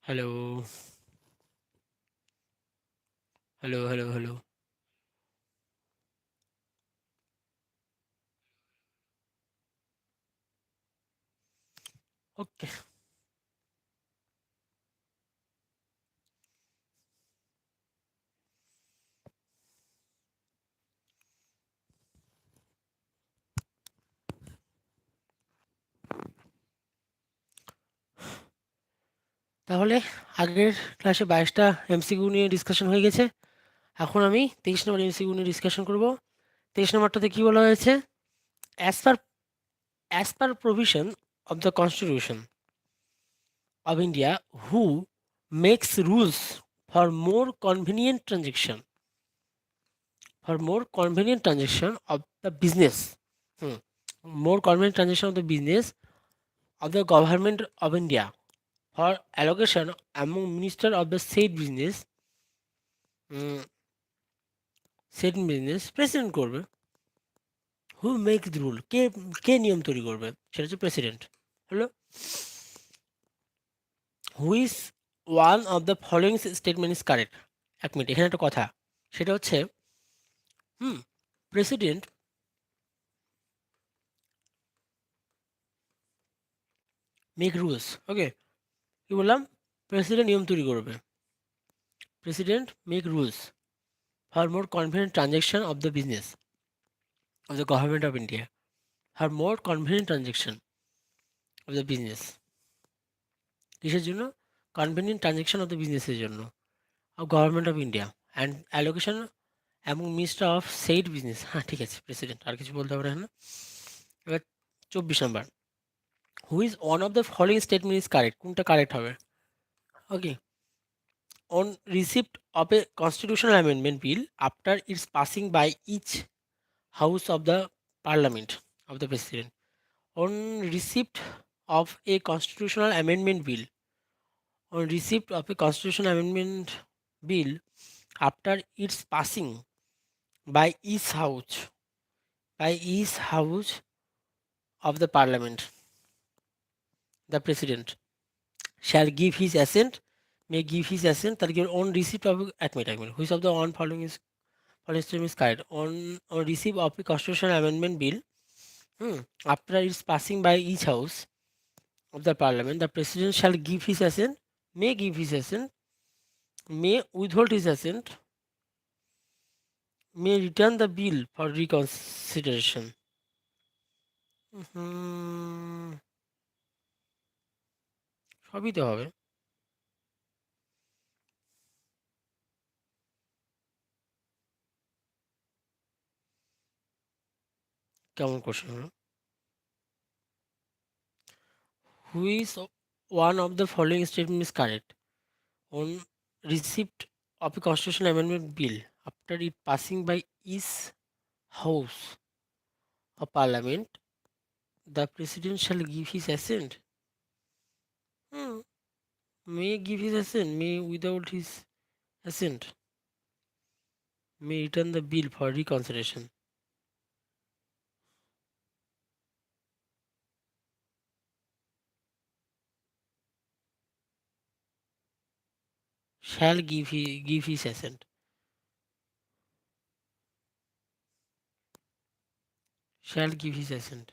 Hello, hello, hello, hello. Okay. তাহলে আগের ক্লাসে 22টা এমসিকিউ নিয়ে ডিসকাশন হয়ে গেছে। এখন আমি 23 নম্বর এমসিকিউ নিয়ে ডিসকাশন করব। 23 নম্বরটাতে কি বলা হয়েছে? As per as per provision of the constitution of India who makes rules for more convenient transaction of the business more convenient transaction of the business of the government of India for allocation among minister of the said business president করবে। Who makes the rule, কে কে নিয়ম তৈরি করবে, সেটা হচ্ছে president. হলো, which one of the following statement is correct. এক মিনিট, এখানে একটা কথা, সেটা হচ্ছে প্রেসিডেন্ট মেক রুলস। ওকে, কি বললাম? প্রেসিডেন্ট নিয়ম তৈরি করবে। President make rules for more convenient transaction of the business of the government of India, for more convenient transaction of the business. কিসের জন্য? কনভেনিয়েন্ট ট্রানজ্যাকশন অফ দ্য বিজনেসের জন্য, of government of India and allocation এবং minister of said business. হ্যাঁ, ঠিক আছে, president, আর কিছু বলতে হবে না। এবার 24 number, who is one of the following statement is correct. কোনটা কারেক্ট হবে? Okay, on receipt of a constitutional amendment bill after its passing by each house of the parliament of the president, on receipt of a constitutional amendment bill, on receipt of a constitutional amendment bill after its passing by each house of the parliament, the president shall give his assent, may give his assent, that give on receipt of minute, which of the one following statement is correct? On receipt of a constitutional amendment bill, after its passing by each house of the parliament, the president shall give his assent, may give his assent, may withhold his assent, may return the bill for reconsideration. সবই তো হবে। কেমন question হলো? Which one of the following statement is correct? On receipt of a constitution amendment bill after it passing by each house of parliament, the president shall give his assent, may give his assent, may without his assent, may return the bill for reconsideration. Shall give his assent, shall give his assent,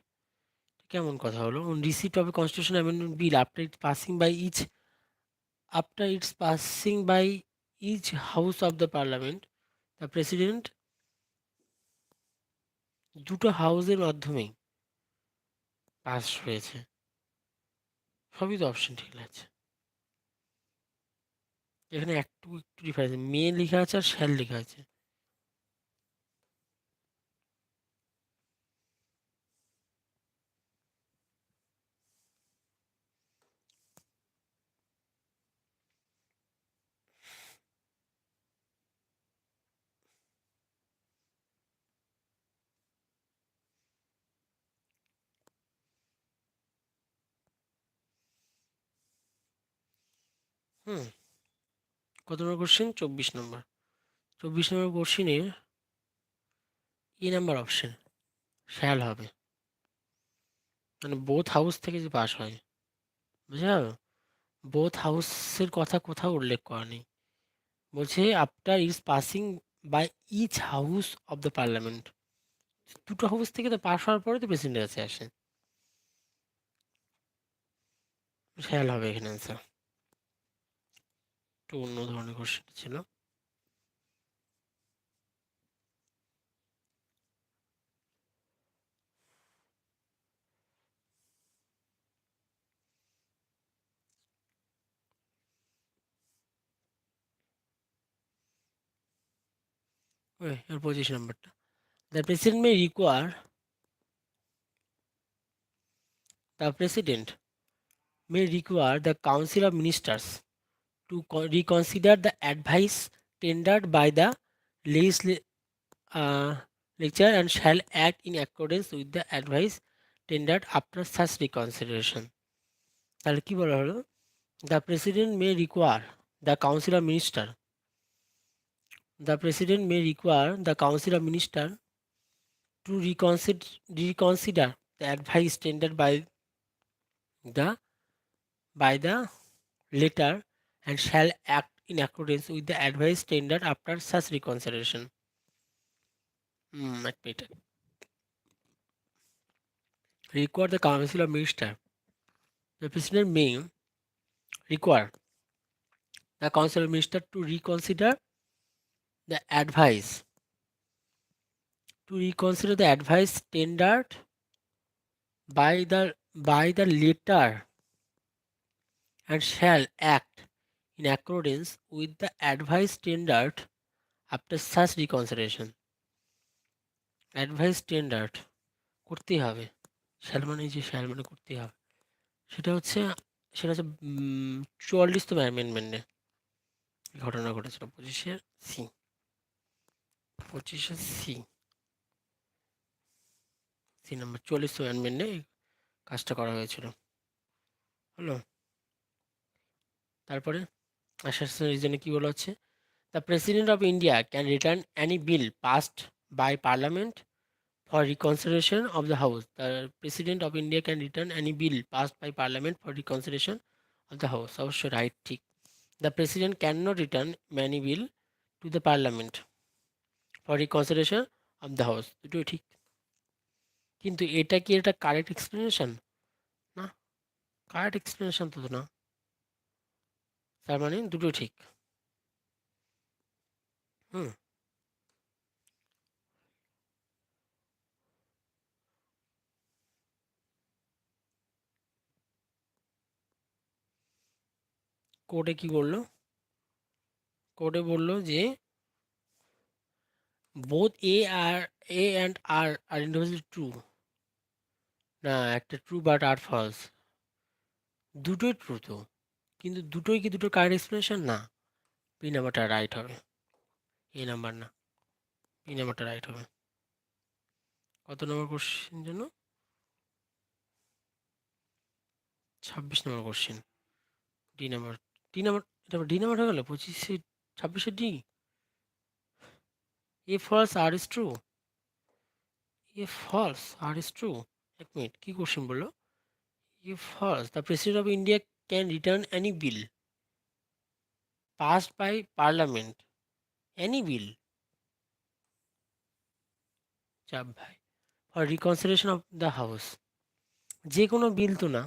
কেমন কথা হলো? On receipt of a constitution amendment bill after its passing by each house of the parliament, the president, দুটো হাউসের মাধ্যমেই pass হয়েছে। সবই তো option ঠিক আছে। এখানে একটু ডিফারেন্স, মে লেখা আছে আর শ্যাল লেখা আছে। হুম, কত নম্বর কোশ্চেন? 24 নম্বর। 24 নম্বর কোশ্চেনের নাম্বার অপশন শ্যাল হবে, মানে বোথ হাউস থেকে যে পাস হয়, বুঝা গেল? বোথ হাউসের কথা কোথাও উল্লেখ করা নেই। বলছে after is passing by each house of the parliament, দুটো হাউস থেকে তো পাস হওয়ার পরে তো প্রেসিডেন্টের কাছে আসে, খেয়াল হবে এখানে অ্যান্সার। একটু অন্য ধরনের কোশ্চেন ছিল। ওই এর 25 নম্বরটা, the president May require the President may require the Council of Ministers to reconsider the advice tendered by the legislature and shall act in accordance with the advice tendered after such reconsideration. তাহলে কি বলা হলো? The President may require the Council of Ministers. The President may require the Council of Ministers to reconsider the advice tendered the by the later and shall act in accordance with the advice tendered after such reconsideration. Admitted. Require the Council of Ministers. The President may require the Council of Ministers to reconsider the advice tendered by the latter and shall act in accordance with the advice tendered after such reconsideration. Advice tendered করতেই হবে, shall মানে করতেই হবে, সেটা হচ্ছে 44তম অ্যামেন্ডমেন্টে ঘটনা ঘটেছিল। 25 C number 44তম অ্যামেন্ডমেন্টে কাজটা করা হয়েছিল। হলো, তারপরে আসার রিজনে কি বলা হচ্ছে? The president of India can return any bill passed by parliament for reconsideration of the House. The President of India can return any bill passed by Parliament for reconsideration of the House. অবশ্য right, ঠিক। The President cannot return any bill to the Parliament for reconsideration of the House. দুটোই ঠিক, কিন্তু এটা কি এটা correct explanation? না, correct explanation তো না, তার মানে দুটোই ঠিক। হুম, কোর্টে কি বললো? কোর্টে বললো যে both A and R are individually true. না, একটা ট্রু বাট আর ফলস, দুটোই ট্রু তো, কিন্তু দুটোই কি দুটো কারেক্ট এক্সপ্লেনেশন? না, বি নাম্বারটা রাইট হবে, এ নাম্বার না, বি নাম্বারটা রাইট হবে। কত নম্বর কোশ্চেন জন্য? 26 নম্বর কোশ্চেন, ডি নাম্বার। এটা ডি নাম্বার হয়ে গেল 26 D. A false R is true, A false R is true. এক মিনিট, কি কোশ্চেন বললো? A false, the president of India can return any bill passed by parliament, any বিল, চাপ ভাই, for reconsideration of the house. যে কোনো বিল তো না,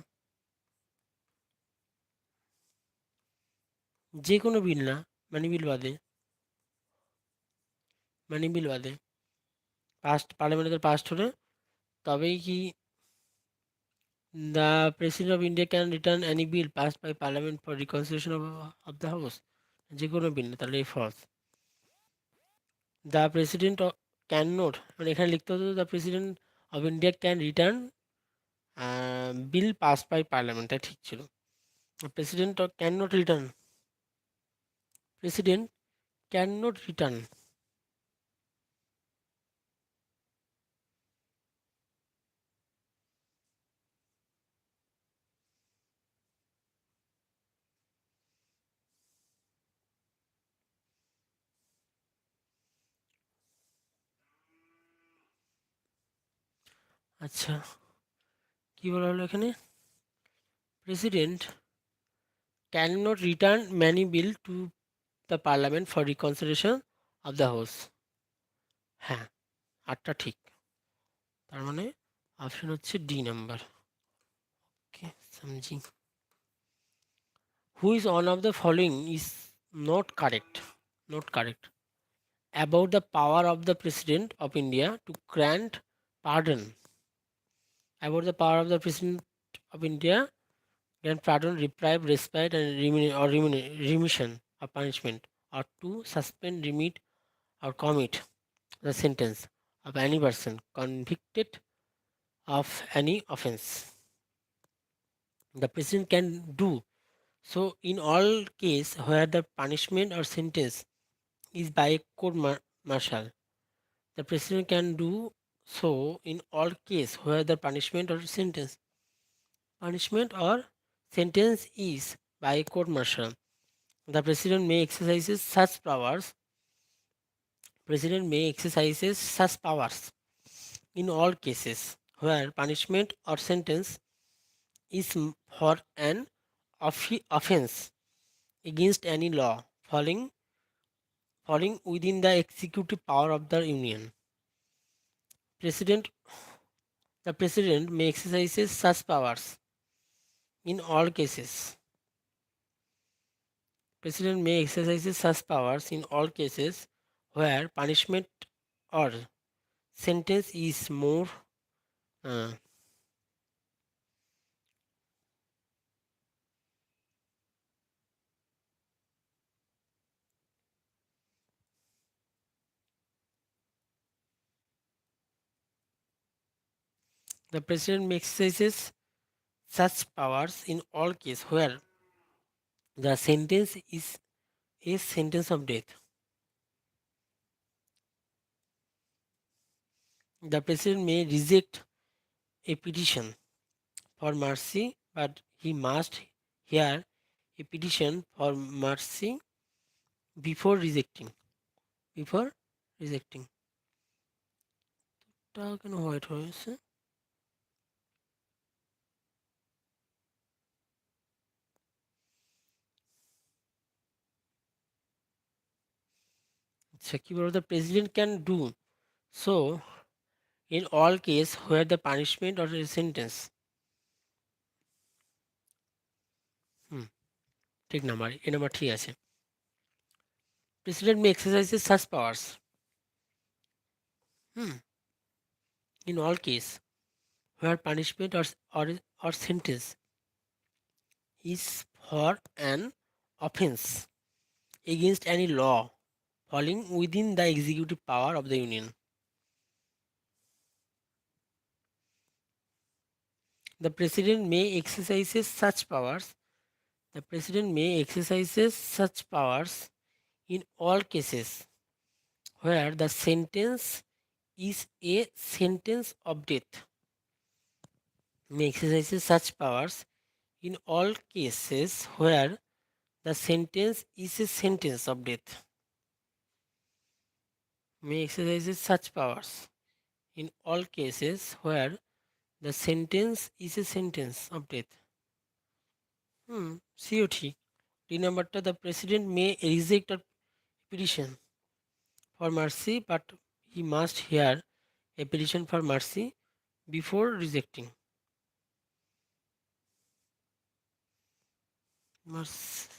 যে কোনো বিল না, মানে বিল বাদে, পার্লামেন্টে পাস্ট হলে তবেই কি the president of India can return any bill passed by parliament for reconsideration of the house. যে কোনো বিল না, তাহলে এই false. The president can not, মানে এখানে লিখতে হতো the president of India can return bill pass by parliament, তাই ঠিক ছিল। President can not return, president can not return, আচ্ছা কি বলা হলো এখানে? প্রেসিডেন্ট cannot return many bill to the parliament for reconsideration of the house. হ্যাঁ, আটটা ঠিক। তার মানে অপশন হচ্ছে ডি নাম্বার। ওকে, সমঝি। Who is one of the following is not correct? Not correct. About the power of the President of India to grant pardon. About the power of the President of India grant pardon, reprieve, respite, and remission of punishment, or to suspend, remit, or commit the sentence of any person convicted of any offence. The President can do so in all case where the punishment or sentence is by a court martial. The President can do so in all case where the punishment or sentence is by a court martial. The President may exercise such powers. President may exercise such powers in all cases where punishment or sentence is for an offense against any law falling within the executive power of the Union. President The President may exercise such powers in all cases. President may exercise such powers in all cases where punishment or sentence is more. uh, the President may exercise such powers in all cases where the sentence is a sentence of death. The President may reject a petition for mercy, but he must hear a petition for mercy before rejecting. Before rejecting. টা কেন white হয়েছে? আচ্ছা, কি বলবো? The president can do so in all case where the punishment or a sentence. ঠিক number, এ number ঠিক আছে। President may exercise such powers in all case where punishment or sentence is for an offense against any law falling within the executive power of the Union. The President may exercise such powers. The President may exercise such powers in all cases where the sentence is a sentence of death. May exercise such powers in all cases where the sentence is a sentence of death. May exercise such powers in all cases where the sentence is a sentence of death. সিও ঠিক। D নাম্বারটা, the president may reject a petition for mercy, but he must hear a petition for mercy before rejecting. Mercy.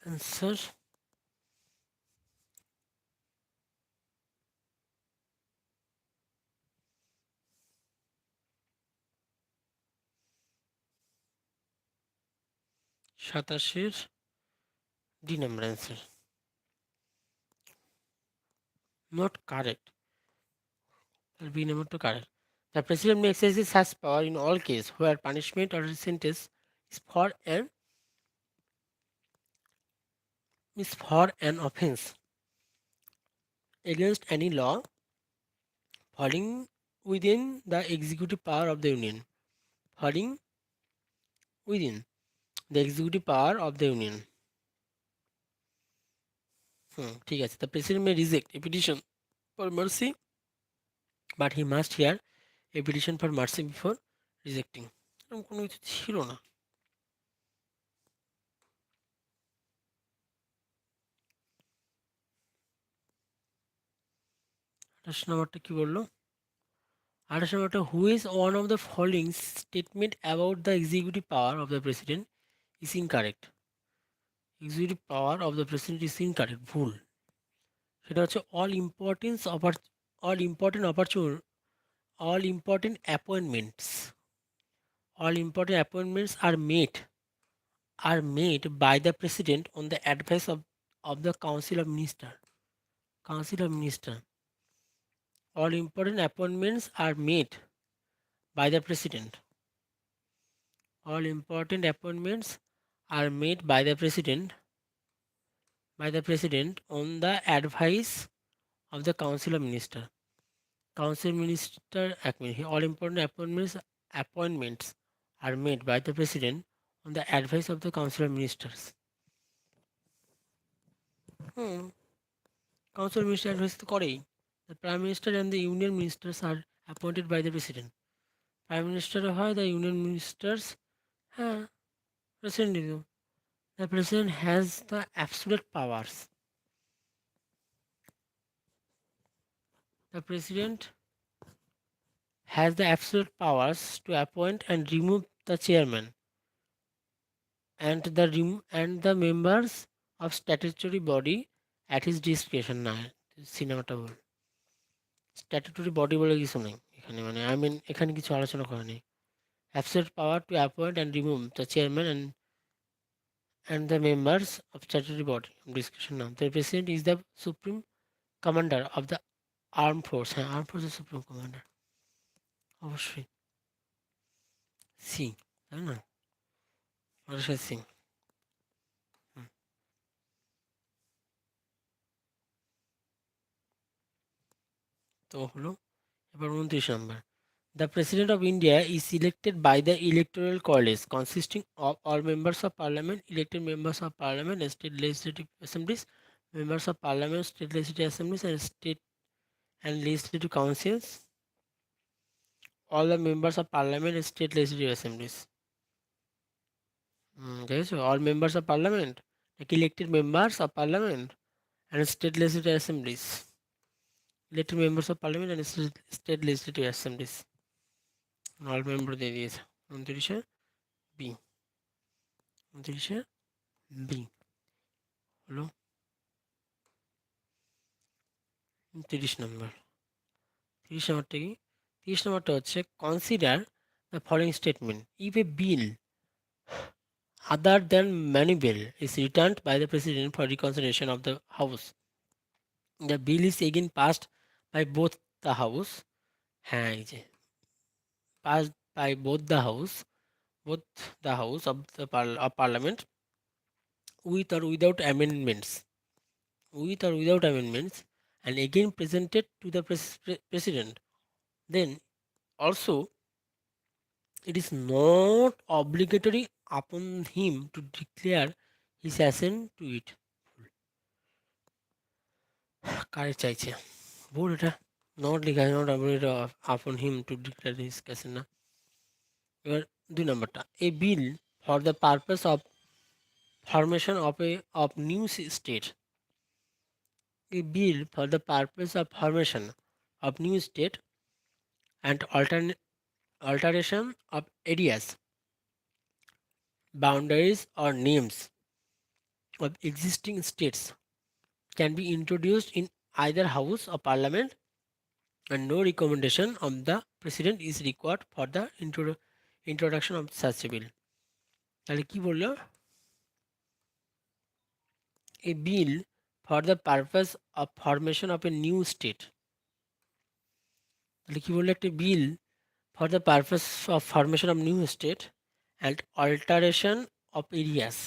answer সাতাশের D number answer not correct. B number to correct. The president may exercise such power in all cases where punishment or sentence is for an offence against any law falling within the executive power of the union. Falling within the executive power of the union. ঠিক আছে. The president may reject a petition for mercy, but he must hear a petition for mercy before rejecting. এরকম কোনো কিছু ছিল না. 28 নম্বরটা কি বললো? 28 নম্বরটা হু is one of the following statement about the executive power of the president is incorrect. Executive power of the president is incorrect, ভুল। সেটা হচ্ছে all important appointments are made by the president on the advice of the council of minister. All important appointments are made by the president. All important appointments are made by the president on the advice of the council of minister. Council minister all important appointments are made by the president on the advice of the council of ministers. Council minister advice তো করেই. The prime minister and the union ministers are appointed by the president. Prime minister হয়, the union ministers president. The president has the absolute powers. The president has the absolute powers to appoint and remove the chairman and the members of statutory body at his discretion. না, সিনেমাটা বল, statutory body বলে কিছু নেই এখানে, মানে এখানে কিছু আলোচনা করা নেই. absolute power to appoint and remove the chairman and the members of statutory body discretion. Now the president is the supreme commander of the armed force. armed force is supreme commander. অবশ্যই C, তাই না? অবশ্যই C. তো হলো এবার 29 নম্বর. The President of India is elected by the Electoral College consisting of all members of Parliament, elected members of Parliament, and state legislative assemblies, members of Parliament, state legislative assemblies, and state and legislative councils, all the members of Parliament and state legislative assemblies. So all members of Parliament, like elected members of Parliament and state legislative assemblies, elected members of Parliament and state legislative assemblies. all member দিয়ে দিয়েছে 29 B. 29 B হলো 30 নম্বর. 30 নম্বরটা কি? 30 নম্বরটা হচ্ছে consider the following statement. If A bill other than money bill is returned by the president for reconsideration of the house, the bill is again passed by both the house. এই যে passed by both the house of the parliament with or without amendments and again presented to the president, then also it is not obligatory upon him to declare his assent to it. কারে চাইছে ভুল, এটা not লেখা, not upon him to declare his assent না. এবার 2 নম্বরটা, a bill for the purpose of formation of new state. A bill for the purpose of formation of new state and alteration of areas, boundaries or names of existing states can be introduced in either house of parliament, and no recommendation of the president is required for the introduction of such a bill. তাহলে কি বললো? A bill for the purpose of formation of a new state. তাহলে কি বললো? একটা বিল for the purpose of formation of new state and alteration of areas.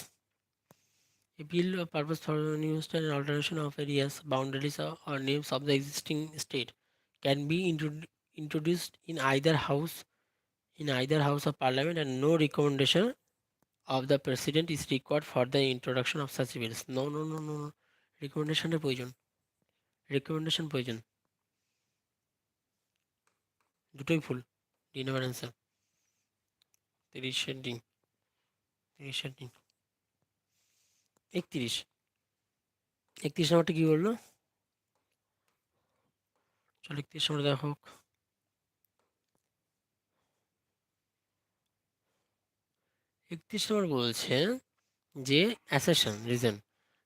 A bill of purpose for new state and alteration of areas, boundaries or names of the existing state can be introduced in either house of parliament, and no recommendation of the president is required for the introduction of such bills. No, no, no, no, no. রিকমেন্ডেশনের প্রয়োজন, recommendation প্রয়োজন, দুটোই ভুল। D number answer 30 D, 30 D. 31, 31 নম্বরটা কি বললো? চলো 31 নম্বর দেখো। 31 number বলছে যে assertion reason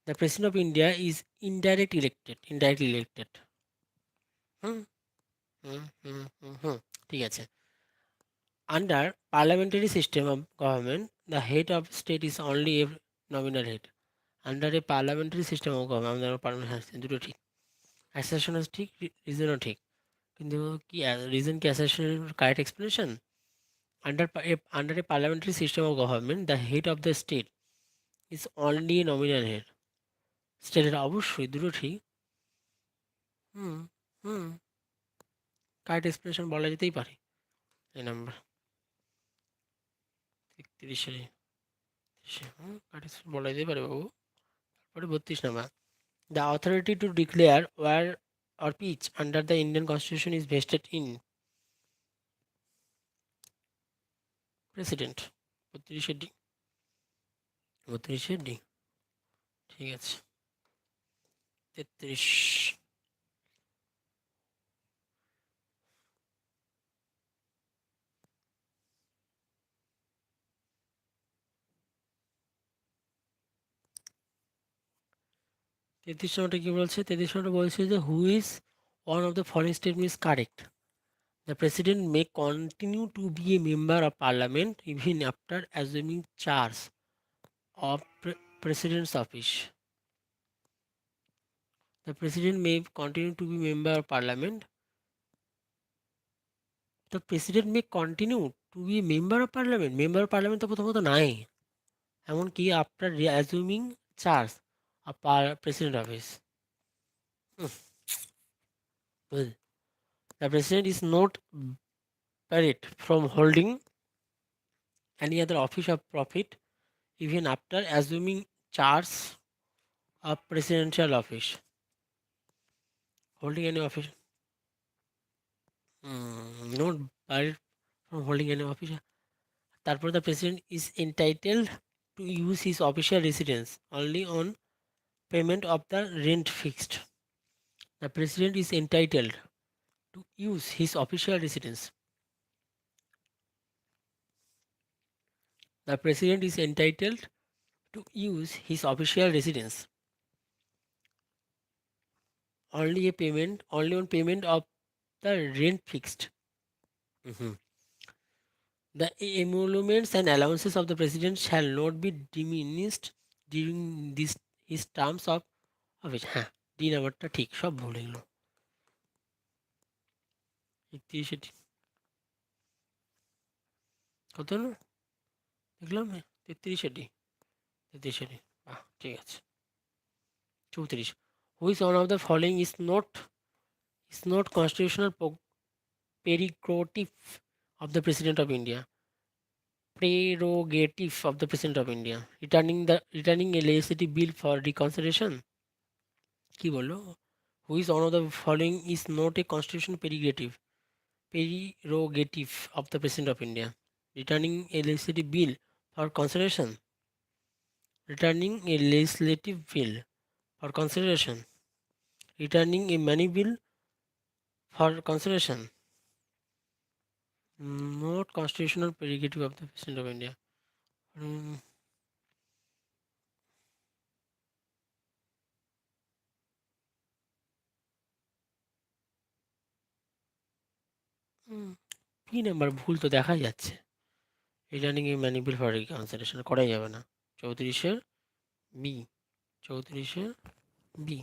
the president of India is indirectly elected. Hmm hmm hmm hmm hmm ঠিক আছে। Under parliamentary system of government the head of state is only a nominal head. Under a parliamentary system of government, আমাদের parliament দুটো ঠিক, অ্যাসেশনও ঠিক, রিজনও ঠিক, কিন্তু কি reason কি অ্যাসেশনের correct explanation? Under a parliamentary system of government, the head of the state is only a nominal head. স্টেটের অবশ্যই দুটো ঠিক। হুম হুম কারেক্ট এক্সপ্লেনেশন বলা যেতেই পারে। এই নাম্বার 31 কারেক্ট বলা যেতেই পারে বাবু। তারপরে 32 number the authority to declare war or peace under the Indian Constitution is vested in President. 32 D, 32 D ঠিক আছে। 33, 33 নম্বরটা কি বলছে? 33 নম্বরটা বলছে যে who is one of the following statement is correct. The president may continue to be a member of parliament even after assuming charge of President's office. The President may continue to be member of Parliament. The President may continue to be member of Parliament. Member of Parliament তো প্রথমত নাই, এমনকি after assuming charge of president office. The President is not barred from holding any other office of profit even after assuming charge of presidential office. Holding any office, not barred from holding any office. তারপর the president is entitled to use his official residence only on payment of the rent fixed. The president is entitled to use his official residence. The president is entitled to use his official residence only on payment of the rent fixed. The emoluments and allowances of the president shall not be diminished during this his terms of office. হ্যাঁ, D নাম্বারটা ঠিক, সব ভুল এগুলো। 31 কত না দেখলাম? 33 D, 33 D, ঠিক আছে। 34 which one of the following is not constitutional prerogative of the president of India? Prerogative of the president of India. Returning a legislative bill for reconsideration. কি বললো? Who is one of the following is not a constitutional prerogative of the president of India? Returning a legislative bill for consideration. Returning a legislative bill for consideration. Returning a money bill for consideration. Not constitutional prerogative of the president of India. P number ভুল তো দেখা যাচ্ছে। Returning A ম্যানিপুল for reconsideration করাই যাবে না। 34-এর B, 34-এর B.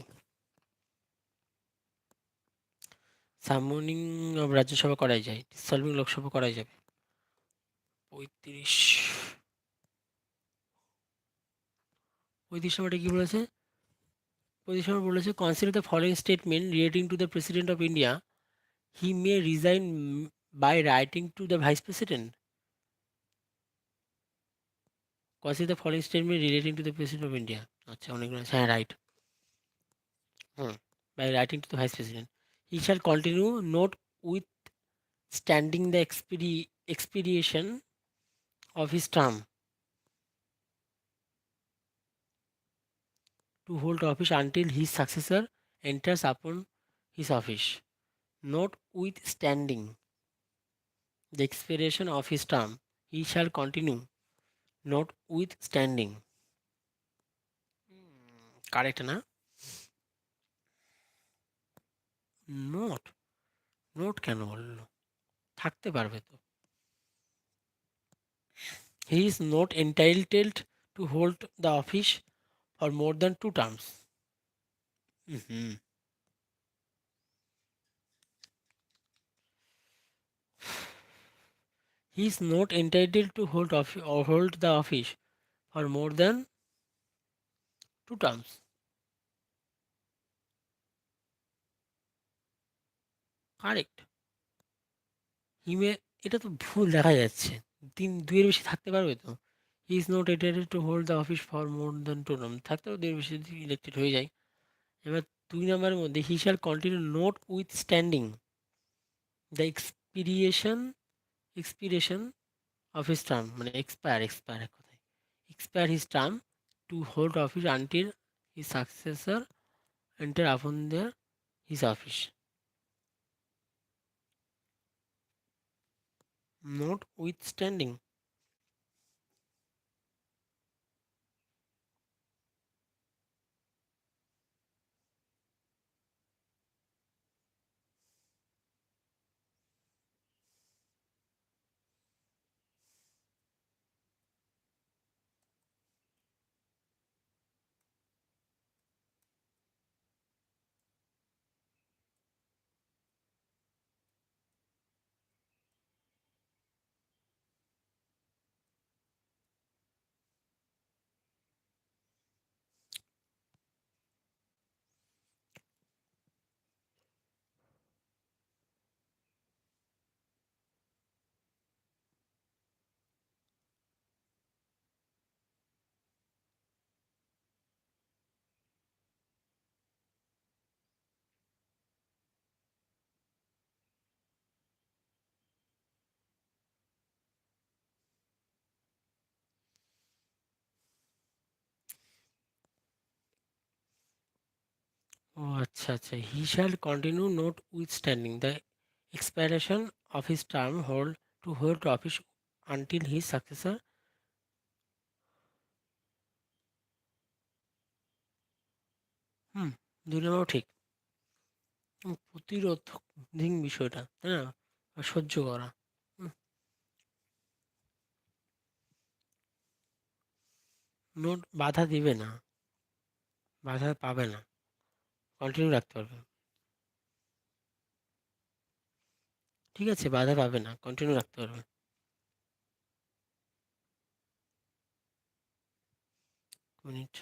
সামনিং of Rajya Sabha করাই যায়, ডিসলভিং লোকসভা করাই যাবে। 35, 35 নম্বরটা কি বলেছে? 35 নম্বর বলেছে consider the following statement relating to the president of India, he may resign by writing to the vice president. Consider the following statement relating to the president of India. আচ্ছা, অনেকগুলো আছে, হ্যাঁ right. Hmm, by writing to the vice president, he shall continue notwithstanding the expiration of his term to hold office until his successor enters upon his office. Notwithstanding the expiration of his term, he shall continue. Notwithstanding. Correct না? Note, note কেন বললো? থাকতে পারবে তো। He is not entitled to hold the office for more than 2 terms. Hmm, he is not entitled to hold the office for more than 2 terms. Correct. হিমে, এটা তো ভুল দেখা যাচ্ছে। 2 এর বেশি থাকতে পারবে তো? He is not entitled to hold the office for more than 2 term, থাকতেও 2 এর বেশি যদি ইলেক্টেড হয়ে যায়। এবার 2 নম্বরের মধ্যে he shall continue notwithstanding the expiration of his term, মানে এক্সপায়ার এক কথায়, expire his term to hold office until his successor enter upon their his office. Notwithstanding. ও আচ্ছা আচ্ছা, he shall continue notwithstanding the expiration of his term to hold office until his successor. হুম, 2 নম্বরও ঠিক। প্রতিরোধ বিষয়টা, তাই না? আর সহ্য করা। হুম, নোট বাধা দিবে না, বাধা পাবে না, কন্টিনিউ রাখতে পারবে। ঠিক আছে, বাধা পাবে না, কন্টিনিউ রাখতে পারবে। মিনিট।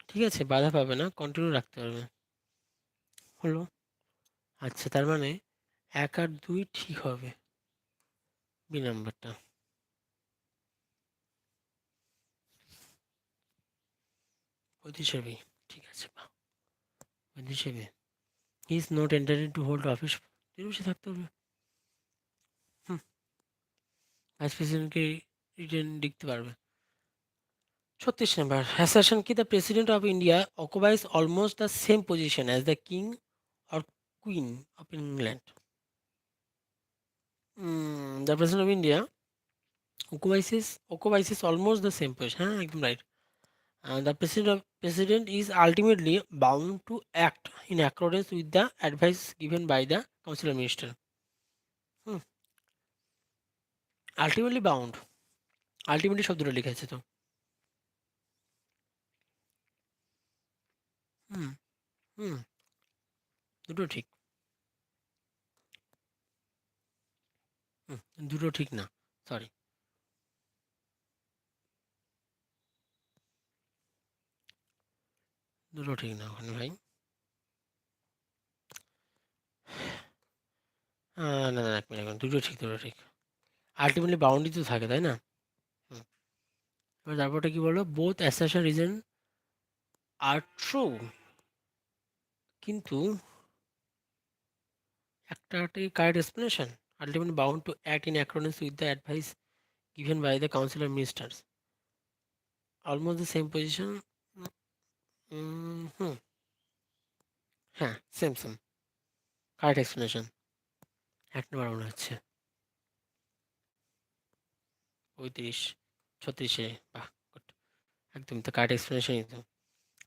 ঠিক আছে, বাধা পাবে না, কন্টিনিউ রাখতে পারবে। হলো। আচ্ছা, তার মানে 1 আর 2 ঠিক হবে, বি নাম্বারটা। 35 বি, ঠিক আছে, 35 B. He is not entitled to hold office, বসে থাকতে হবে। হুম, ভাইস প্রেসিডেন্টকে রিটেন লিখতে পারবে। 36 নাম্বার assertion কি the president of India occupies almost the same position as the king or queen of England. The president of India occupies almost the same position, হ্যাঁ একদম right. The president is ultimately bound to act in accordance with the advice given by the council of minister. Hmm, ultimately bound, ultimately শব্দটা লেখা আছে তো। হুম হুম দুটো ঠিক। হুম, দুটো ঠিক না, সরি। দুটো ঠিক না ওখানে ভাই। না না, এক মিনিট, এক মিনিট, দুটো ঠিক, দুটো ঠিক। আলটিমেটলি বাউন্ডই তো থাকে, তাই না? হুম, এবার তারপরটা কি বললো? বোথ অ্যাসারশন রিজন আর ট্রু, কিন্তু একটাই correct explanation. Ultimately bound to act in accordance with the advice given by the council of ministers. Almost the same position. হুম, হ্যাঁ, সেম সেম, কারেক্ট এক্সপ্লেনেশন। এক নম্বর মনে হচ্ছে 35 36-এ। বাহ, good. একদম তো কারেক্ট এক্সপ্লেনেশনই তো।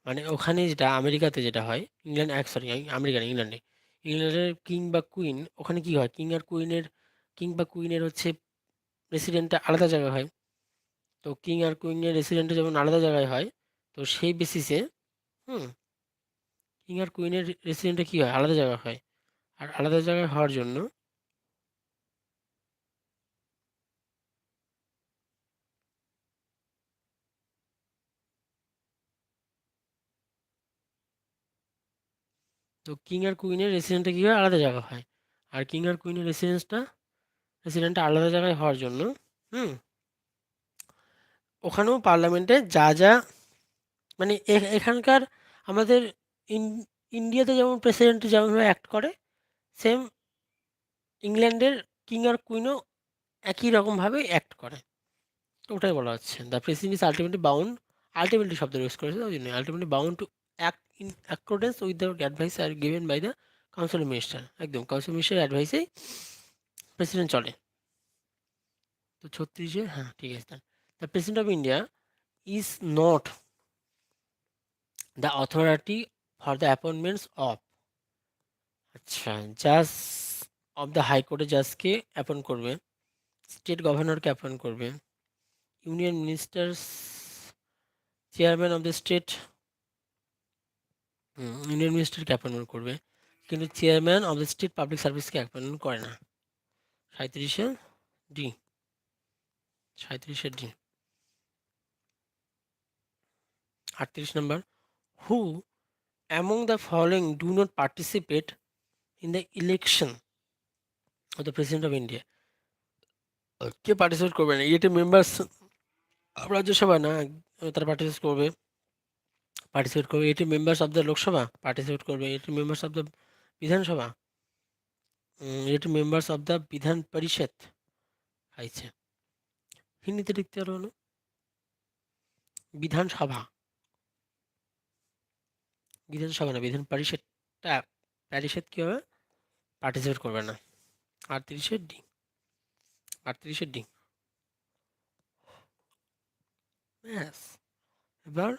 মানে ওখানে যেটা আমেরিকাতে যেটা হয়, ইংল্যান্ড, সরি, আমেরিকা না, ইংল্যান্ডে, ইংল্যান্ডের কিং বা কুইন, ওখানে কি হয়, কিং বা কুইনের হচ্ছে রেসিডেন্টটা আলাদা জায়গায় হয়। তো কিং আর কুইনের রেসিডেন্টটা যেমন আলাদা জায়গায় হয়, তো সেই বেসিসে, হুম, কিং আর কুইনের রেসিডেন্টটা কী হয়, আলাদা জায়গায় হয়। আর আলাদা জায়গায় হওয়ার জন্য, তো কিং আর কুইনের রেসিডেন্টটা কী হয়, আলাদা জায়গা হয়। আর কিং আর কুইনের রেসিডেন্টটা আলাদা জায়গায় হওয়ার জন্য, হুম, ওখানেও পার্লামেন্টে যা যা, মানে এখানকার আমাদের ইন্ডিয়াতে যেমন প্রেসিডেন্ট যেমনভাবে অ্যাক্ট করে, সেম ইংল্যান্ডের কিং আর কুইনও একই রকমভাবে অ্যাক্ট করে। তো ওটাই বলা হচ্ছে, the president is ultimately bound, ultimately শব্দ ইউজ করেছে ওই জন্য, ultimately bound to act in accordance with the advice are given by the council minister. একদম কাউন্সিল মিনিস্টারের অ্যাডভাইসেই প্রেসিডেন্ট চলে। তো 36-এ, হ্যাঁ ঠিক আছে। The president of India is not the authority for the appointments of, আচ্ছা, জাজ অফ দ্য হাইকোর্টে জাজকে অ্যাপয়েন্ট করবে, স্টেট গভর্নরকে অ্যাপয়েন্ট করবে, union ministers, chairman of the state, union মিনিস্টারকে অ্যাপয়েন্টমেন্ট করবে, কিন্তু chairman of the state public সার্ভিসকে অ্যাপয়েন্টমেন্ট করে না। 37-এ ডি, 37-এ ডি। 38 নম্বর, who among the following do not participate in the election of the president of India. কে পার্টিসিপেট করবে না? এটি মেম্বার্স রাজ্যসভা না, তারা পার্টিসিপেট করবে। এটি members of the Lok Sabha participate করবে, এটি মেম্বার্স অফ দ্য বিধানসভা, এটি মেম্বার্স অফ দ্য বিধান পরিষদ খাইছে। হিন্দিতে লিখতে পারবো না, বিধানসভা, বিধানসভা না, বিধান পরিষদটা, পরিষদ কী হবে, পার্টিসিপেট করবে না। 38-এর ডি, 38-এর ডি। ব্যাস, এবার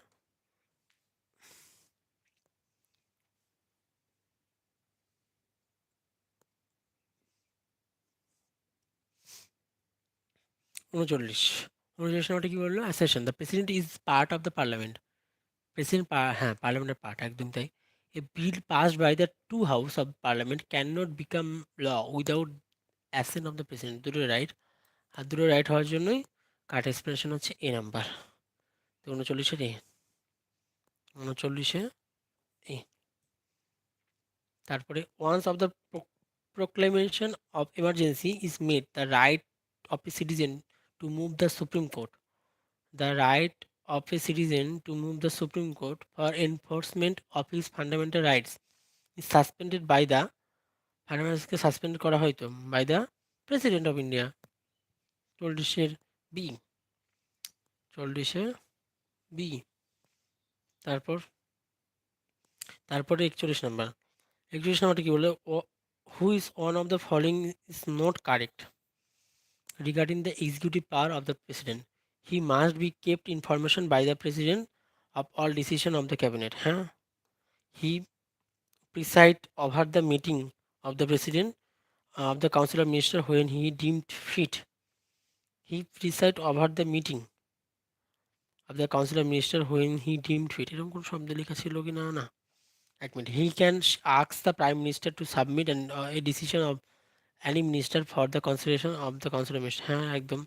39, 39 নম্বরটা কী বললো? Assertion, the president is part of the parliament. President, হ্যাঁ, পার্লামেন্টের পার্ট, একদম তাই। A bill passed by the two house of parliament can not become law without assent of the president. দুটো রাইট, আর দুটো রাইট হওয়ার জন্যই কাট এক্সপ্রেশন হচ্ছে এ নাম্বার। তো 39-এর এ, 39-এ এ। তারপরে once of the proclamation of emergency is made, the right of a citizen to move the Supreme Court. The right of a citizen to move the Supreme Court for enforcement of his fundamental rights is suspended by the, ফান্ডামেন্টালসকে suspend করা হয়তো by the president of India. 40-এর B, 40-এ B. তারপর, তারপরে 41 number, 41 নাম্বারটা কি বলে? Who is one of the following is not correct regarding the executive power of the president. He must be kept information by the president of all decision of the cabinet. Huh? He preside over the meeting of the president of the council of minister when he deemed fit. He preside over the meeting of the council of minister when he deemed fit. এরকম কোন শব্দ লেখা ছিল কি না? না, এক minute. He can ask the prime minister to submit a decision of any minister for the consideration of the council of minister. হ্যাঁ, একদম.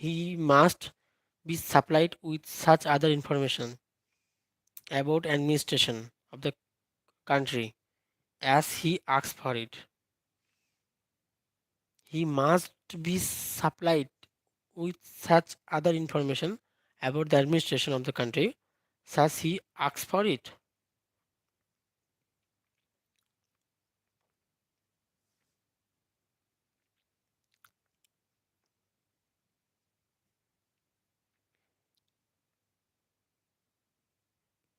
He must be supplied with such other information about administration of the country as he asks for it. He must be supplied with such other information about the administration of the country as he asks for it.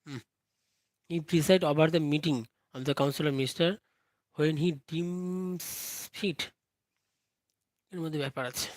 Hmm. He presides over the meeting of the council of minister when he deems fit. এর মধ্যে ব্যাপার আছে.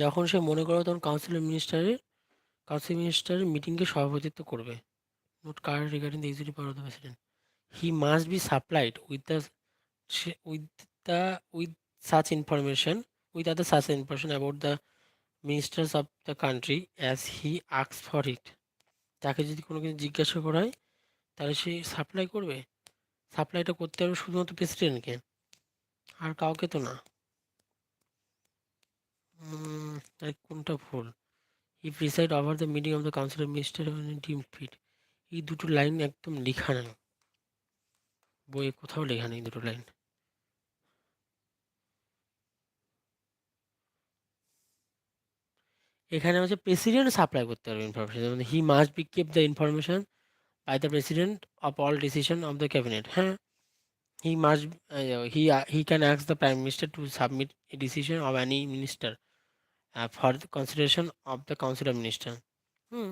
যখন সে মনে করবে তখন council মিনিস্টারের মিটিংকে সভাপতিত্ব করবে. Note card regarding the executive power of the president. He must be supplied with the with such information with other such information about the ministers of the country as he asks for it. তাকে যদি কোনো কিছু জিজ্ঞাসা করা হয় তাহলে সে supply করবে. সাপ্লাইটা করতে হবে শুধুমাত্র প্রেসিডেন্টকে, আর কাউকে তো না. কোনটা ভুল? He preside over the meeting of the council of minister deem fit. এই দুটো লাইন একদম লেখা নেই, বইয়ে কোথাও লেখা নেই দুটো লাইন. এখানে হচ্ছে প্রেসিডেন্ট সাপ্লাই করতে পারবে information. He must be keep the information by the president of all decision of the cabinet. হ্যাঁ, he must he can ask the prime minister to submit a decision of any minister for the consideration of the council of minister. হুম,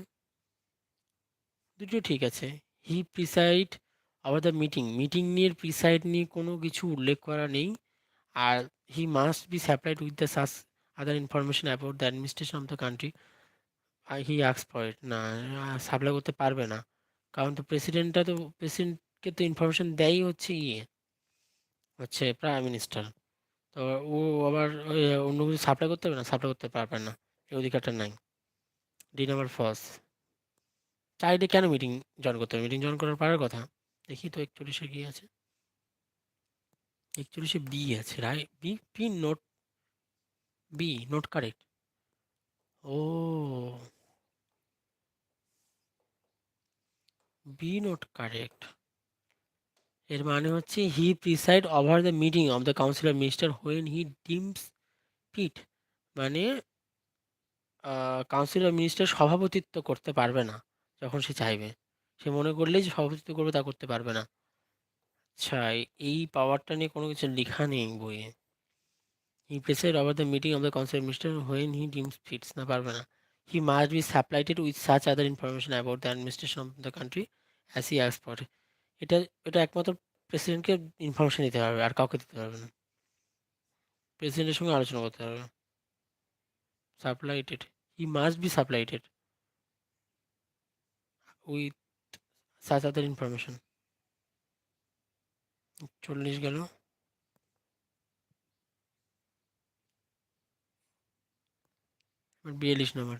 দুটো ঠিক আছে. He preside over the meeting নিয়ে preside নিয়ে কোনো কিছু উল্লেখ করা নেই. আর he must be supplied with the such other information about the administration of the country. He ask for it. না, সাপ্লাই করতে পারবে না, কারণ তো প্রেসিডেন্টকে তো ইনফরমেশন দেয়ই হচ্ছে প্রাইম মিনিস্টার. তো ও আবার অন্য কিছু সাপ্লাই করতে পারবে না, সাপ্লাই করতে পারবে না, এই অধিকারটা নাই. D number first. চাইলে কেন মিটিং জয়েন করতে হবে? মিটিং জয়েন করার পারার কথা. দেখি তো 41-এ কি আছে. 41-এ বি আছে, রাইট? B not correct. ও, বি নোট কারেক্ট. এর মানে হচ্ছে he preside over the meeting of the council of minister when he deems fit. মানে কাউন্সিল অফ মিনিস্টার সভাপতিত্ব করতে পারবে না যখন সে চাইবে. সে মনে করলেই যে সভাপতিত্ব করবে তা করতে পারবে না. আচ্ছা, এই পাওয়ারটা নিয়ে কোনো কিছু লেখা নেই বইয়ে. He preside over the meeting of the council of minister when he deems fits. না, পারবে না. He must be supplied with such other information about the administration of the country as he ask for. এটা এটা একমাত্র প্রেসিডেন্টকে information দিতে পারবে, আর কাউকে দিতে পারবে না. প্রেসিডেন্টের সঙ্গে আলোচনা করতে পারবে. Supplied. He must be supplied with such other information. 40 গেল. 42 নম্বর.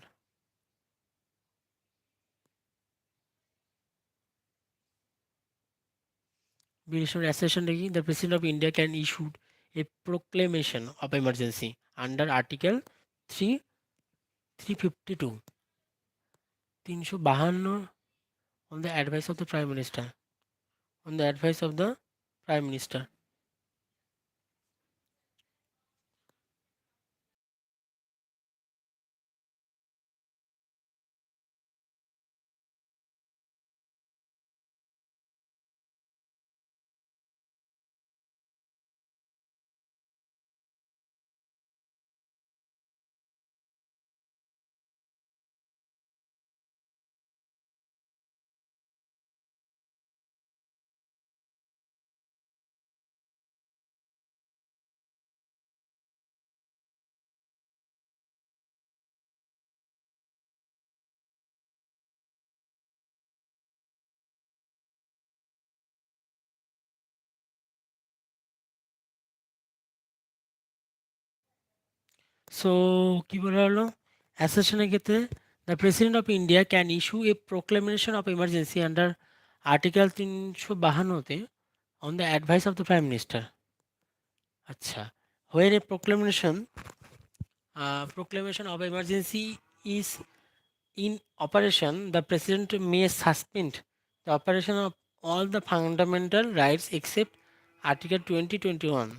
42 নম্বর অ্যাসেশন দেখি. The president of India can issued a proclamation of emergency under article 352 352 on the advice of the prime minister. On the advice of the prime minister. So কি বলা হলো, অ্যাসেশনের ক্ষেত্রে the president of India can issue a proclamation of emergency under article 352 on the advice of the prime minister. আচ্ছা, when a proclamation of emergency is in operation, the president may suspend the operation of all the fundamental rights except Article 2021.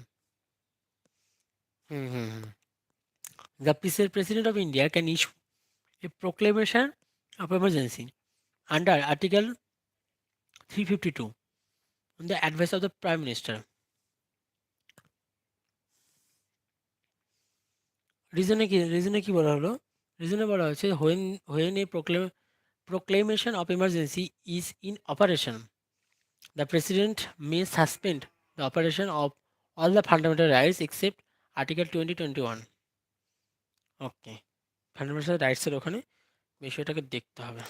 Hmm, hmm, hmm. The President of India can issue a proclamation of emergency under Article 352 on the advice of the Prime Minister. রিজনে কি বলা হলো? রিজনে বলা হয়েছে when a proclamation of emergency is in operation, the President may suspend the operation of all the fundamental rights except Article 2021. Okay, fundamental রাইটসের ওখানে বিষয়টাকে দেখতে হবে।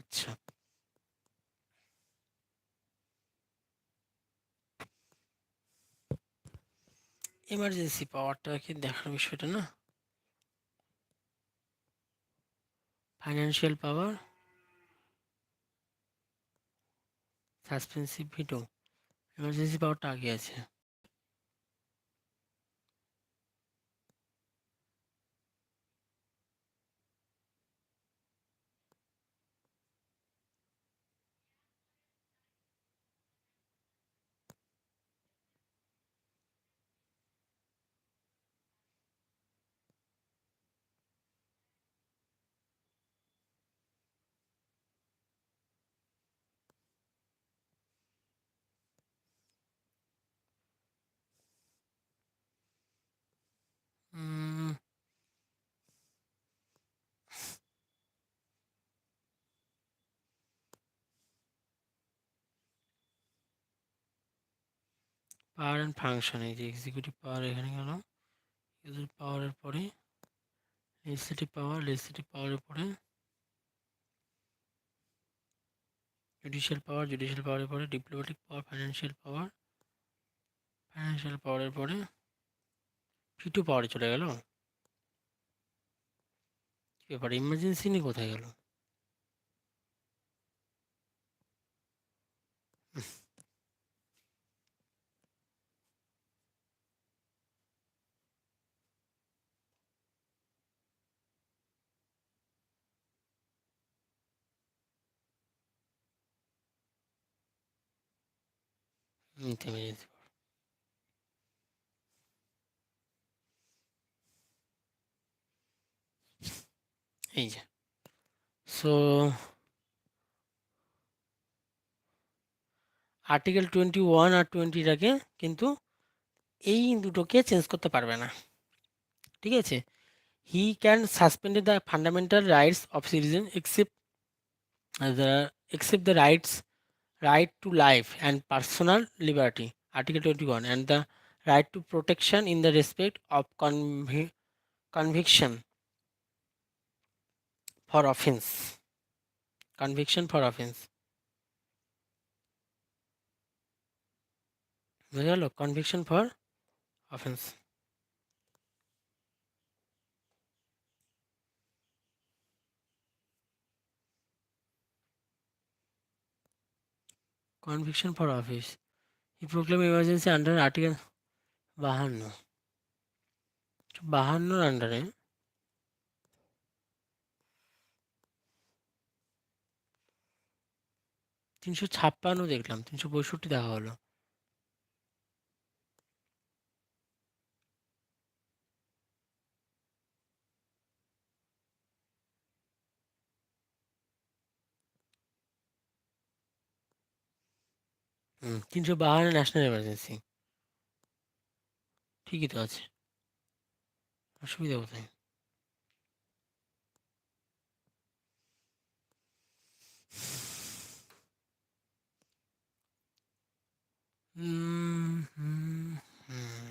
আচ্ছা, এমার্জেন্সি পাওয়ারটা কি দেখার বিষয়টা না? ফাইন্যান্সিয়াল পাওয়ার, সাসপেন্সিভ ভিটো, এমার্জেন্সি পাওয়ারটা আগে আছে। পাওয়ার অ্যান্ড ফাংশন, এই যে এক্সিকিউটিভ পাওয়ার এখানে গেল, এদের পাওয়ারের পরে লেজিসলেটিভ পাওয়ারের পরে জুডিশিয়াল পাওয়ারের পরে ডিপ্লোম্যাটিক পাওয়ার, ফাইন্যান্সিয়াল পাওয়ারের পরে ফিটো পাওয়ারে চলে গেল। কি ব্যাপার, ইমার্জেন্সি নিয়ে কোথায় গেল? ইমার্জেন্সি, এই যে। সো আর্টিকেল 21 আর 20টাকে কিন্তু এই দুটোকে চেঞ্জ করতে পারবে না, ঠিক আছে? He can suspend the fundamental rights of citizen except the right to life and personal liberty, Article 21, and the right to protection in the respect of conviction for offense. Conviction for offense. বুঝা গেল? Conviction for offence. Conviction for office, he proclaim emergency under article 52, 52 আন্ডারে 356 দেখলাম, 365 দেখা হলো। হুম, 352 national emergency. ঠিকই তো আছে, অসুবিধা কোথায়? হুম হুম হুম।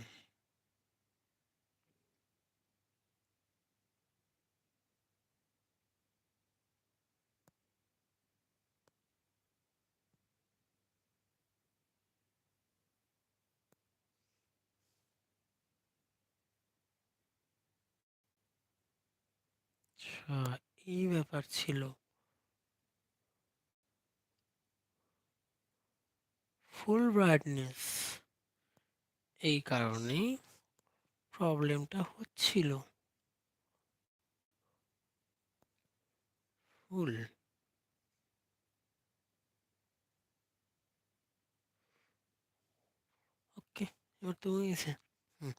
আচ্ছা, এই ব্যাপার ছিল। ফুল ব্রাইটনেস, এই কারণেই প্রবলেমটা হচ্ছিল। ফুল, ওকে, এবার তো হয়ে গেছে। হুম,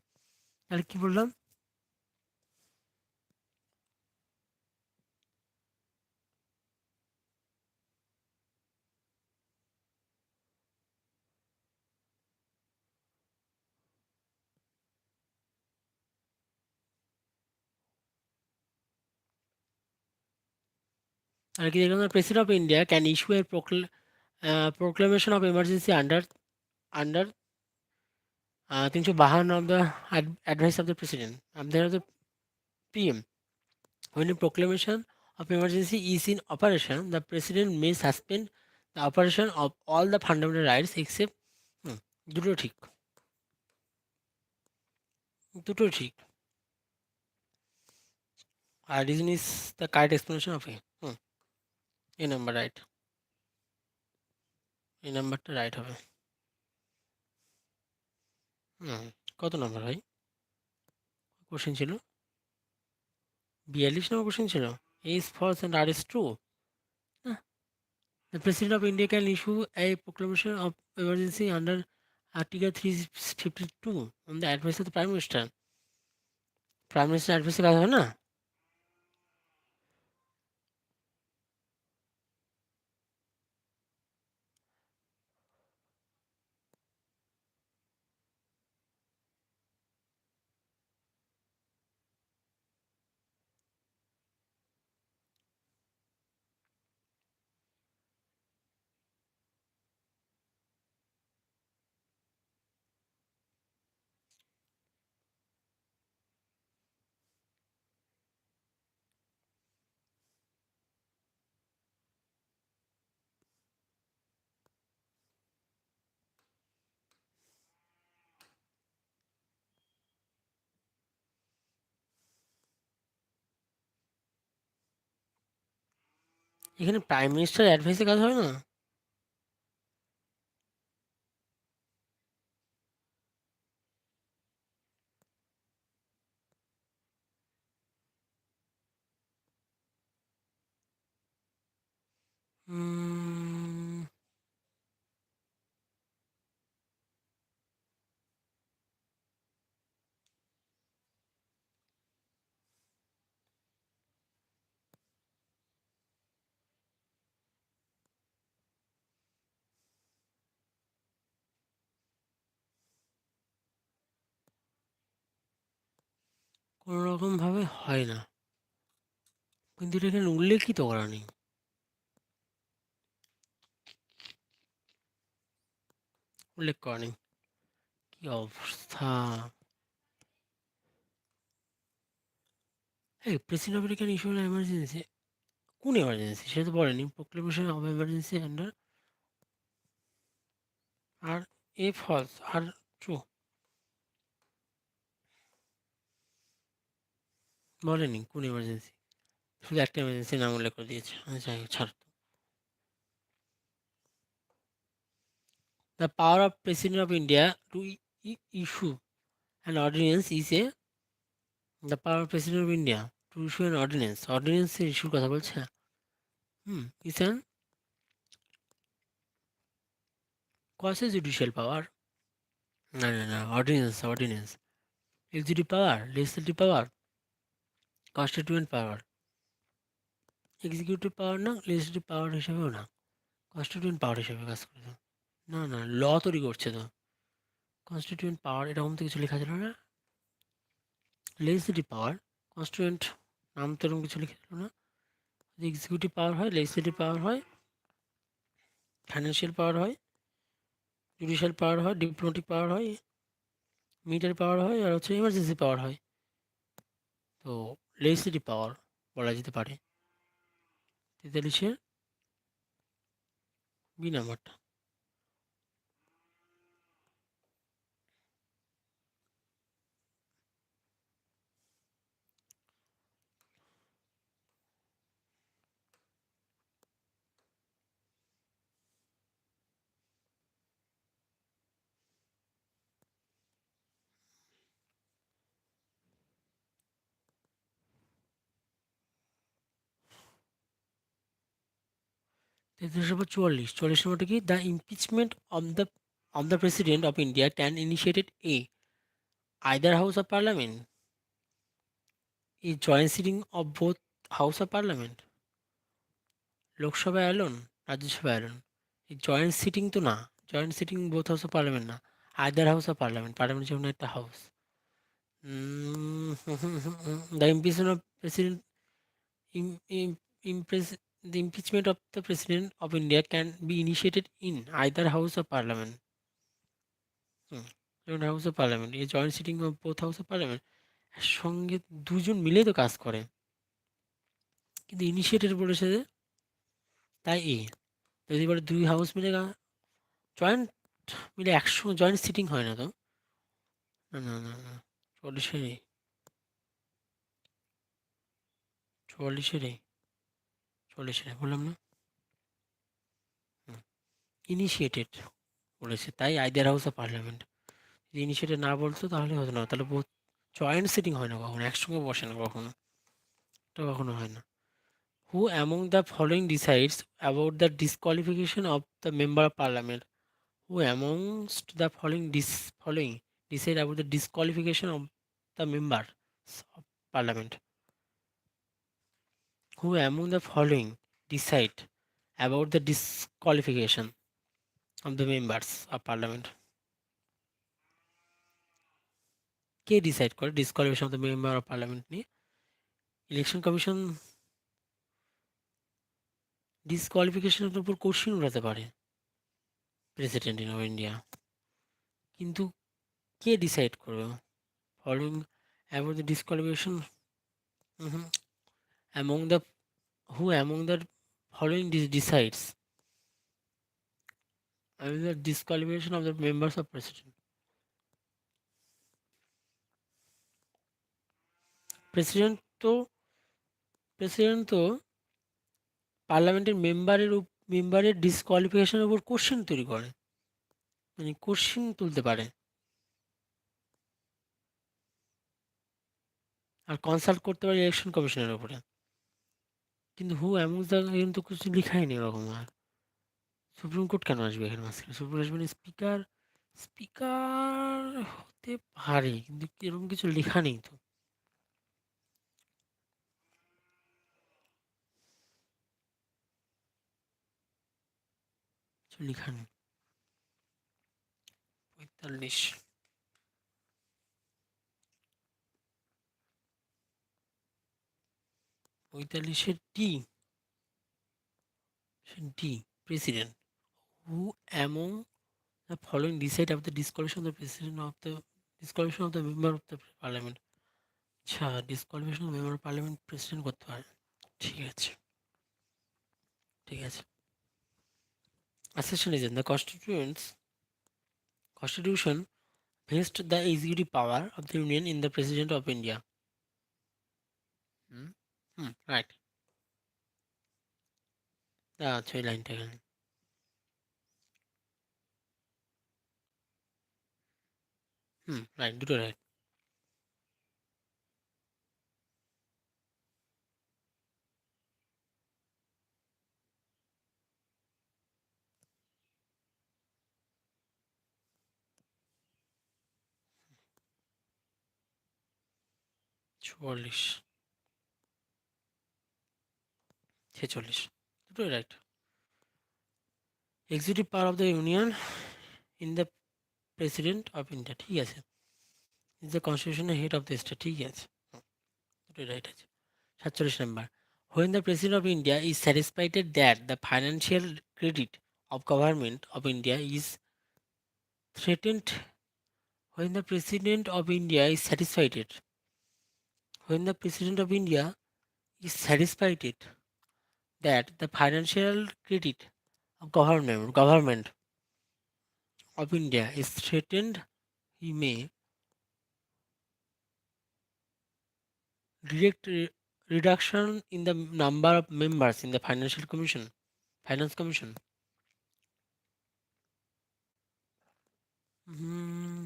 তাহলে কি বললাম? তাহলে কি দেখলাম? President of India can issue A proclamation of emergency under 352 of the advice of the president. There of the PM. When a proclamation of emergency is in operation, the president may suspend the operation of all the fundamental rights except হুম, দুটো ঠিক, দুটো ঠিক। আর reason is the correct explanation of A. A number right, এই নাম্বারটা right হবে। হুম, কত number ভাই question ছিল? 42 নম্বর কোশ্চেন ছিল। A is false and R is true. The President of India can issue a proclamation of emergency under Article 352 on the advice of the Prime Minister. Prime minister অ্যাডভাইসে কাজ হয় না? এখানে prime minister অ্যাডভাইসে কাজ হয় না? উম, কোনো রকম ভাবে হয় না, কিন্তু এটা এখানে উল্লেখিত করা নেই। উল্লেখ করা নেই, কি অবস্থা! এই president of India can issue emergency, কোন এমার্জেন্সি সেটা তো বলেনি। প্রোক্লেমেশন অফ এমার্জেন্সি আন্ডার, আর এ ফলস আর ট্রু বলেনি কোন এমার্জেন্সি, শুধু একটা এমার্জেন্সি নাম উল্লেখ করে দিয়েছে। আচ্ছা, ছাড়। The power of President of India to issue an ordinance is a the power of President of India to issue an ordinance. Ordinance ইস্যুর কথা বলছে। is an quasi judicial power, no, ordinance, executive power, legislative power, constituent power, executive পাওয়ার না, legislative পাওয়ার হিসেবেও না, constituent পাওয়ার হিসেবে কাজ করে তো। না, ল তৈরি করছে তো। কনস্টিটিউয়েন্ট পাওয়ার এরকম তো কিছু লেখা ছিল না। লেজিসলেটিভ পাওয়ার, কনস্টিটিউয়েন্ট নাম তো এরকম কিছু লেখা ছিল না। এক্সিকিউটিভ পাওয়ার হয়, লেজিসলেটিভ পাওয়ার হয়, ফাইন্যান্সিয়াল পাওয়ার হয়, জুডিশিয়াল পাওয়ার হয়, ডিপ্লোমেটিক পাওয়ার হয়, মিলিটারি পাওয়ার হয়, আর হচ্ছে ইমার্জেন্সি পাওয়ার হয়। তো লেজিসলেটিভ পাওয়ার বলা যেতে পারে 43-এর বি নাম্বারটা। তেত্রিশ নম্বর 44 নম্বরটা কি? The impeachment of the president of India can initiated either house of parliament is joint sitting of both house of parliament, Lok Sabha alone, Rajya Sabha alone. এই জয়েন্ট সিটিং তো না, joint sitting both house of parliament না, either house of parliament, parliament যেমন একটা house. The impeachment of president impress the impeachment of the president of India can be initiated in either house of parliament. House of parliament, এই joint sitting of both house of parliament, সঙ্গে দুজন মিলে তো কাজ করে, কিন্তু initiated বলেছে যে, তাই যদি বলে দুই হাউস মিলে জয়েন্ট মিলে একসঙ্গে জয়েন্ট সিটিং হয় না তো। না, 44-এ বললাম না। ইনিশিয়েটেড বলেছে, তাই আইদার হাউস অফ পার্লামেন্ট। যদি ইনিশিয়েটেড না বলতো তাহলে হতো না, তাহলে জয়েন্ট সিটিং হয় না কখনো, একসঙ্গে বসে না কখনো, এটা কখনো হয় না। হু among the following decides about the disqualification of the member of parliament, who amongst the following decide about the disqualification of the members of parliament, who among the following decide about the disqualification of the members of parliament, কে decide করে disqualification of the member of parliament নিয়ে? Election commission ডিসকোয়ালিফিকেশনের উপর question উঠাতে পারে president of India, কিন্তু কে decide করবে? Following about the disqualification, among the who among the following decides the disqualification of the members of president? President তো president তো পার্লামেন্টের মেম্বারের ডিসকোয়ালিফিকেশনের উপর কোশ্চেন তৈরি করে, মানে কোশ্চেন তুলতে পারে, আর কনসাল্ট করতে পারে ইলেকশন কমিশনের উপরে। কিন্তু হু অ্যামং দ্য, কিন্তু কিছু লেখাই নেই ওরকম। আর সুপ্রিম কোর্ট কেন আসবে এখানে মাঝখানে? সুপ্রিম আসবে না, স্পিকার, স্পিকার হতে পারে, কিন্তু এরকম কিছু লেখা নেই তো, কিছু লেখা নেই। 45, 45-এর D, president, who among the following decide about the disqualification of the president of the disqualification of the member of the parliament. আচ্ছা, disqualification of member of parliament president করতে পারে, ঠিক আছে, ঠিক আছে। Assertion is in the constitution vests the executive power of the union in the president of India. Right. আচ্ছা, এই লাইনটা এখানে রাইট, দুটো রাইট। 44, 46, দুটোই right. Executive power of the union in the president of India, ঠিক আছে। Is the constitutional head of the state, ঠিক আছে, দুটোই রাইট আছে। 47 number, when the president of India is satisfied that the financial credit of government of India is threatened, when the president of India is satisfied, when the president of India is satisfied that the financial credit of government of India is threatened, he may direct reduction in the number of members in the finance commission. Mm,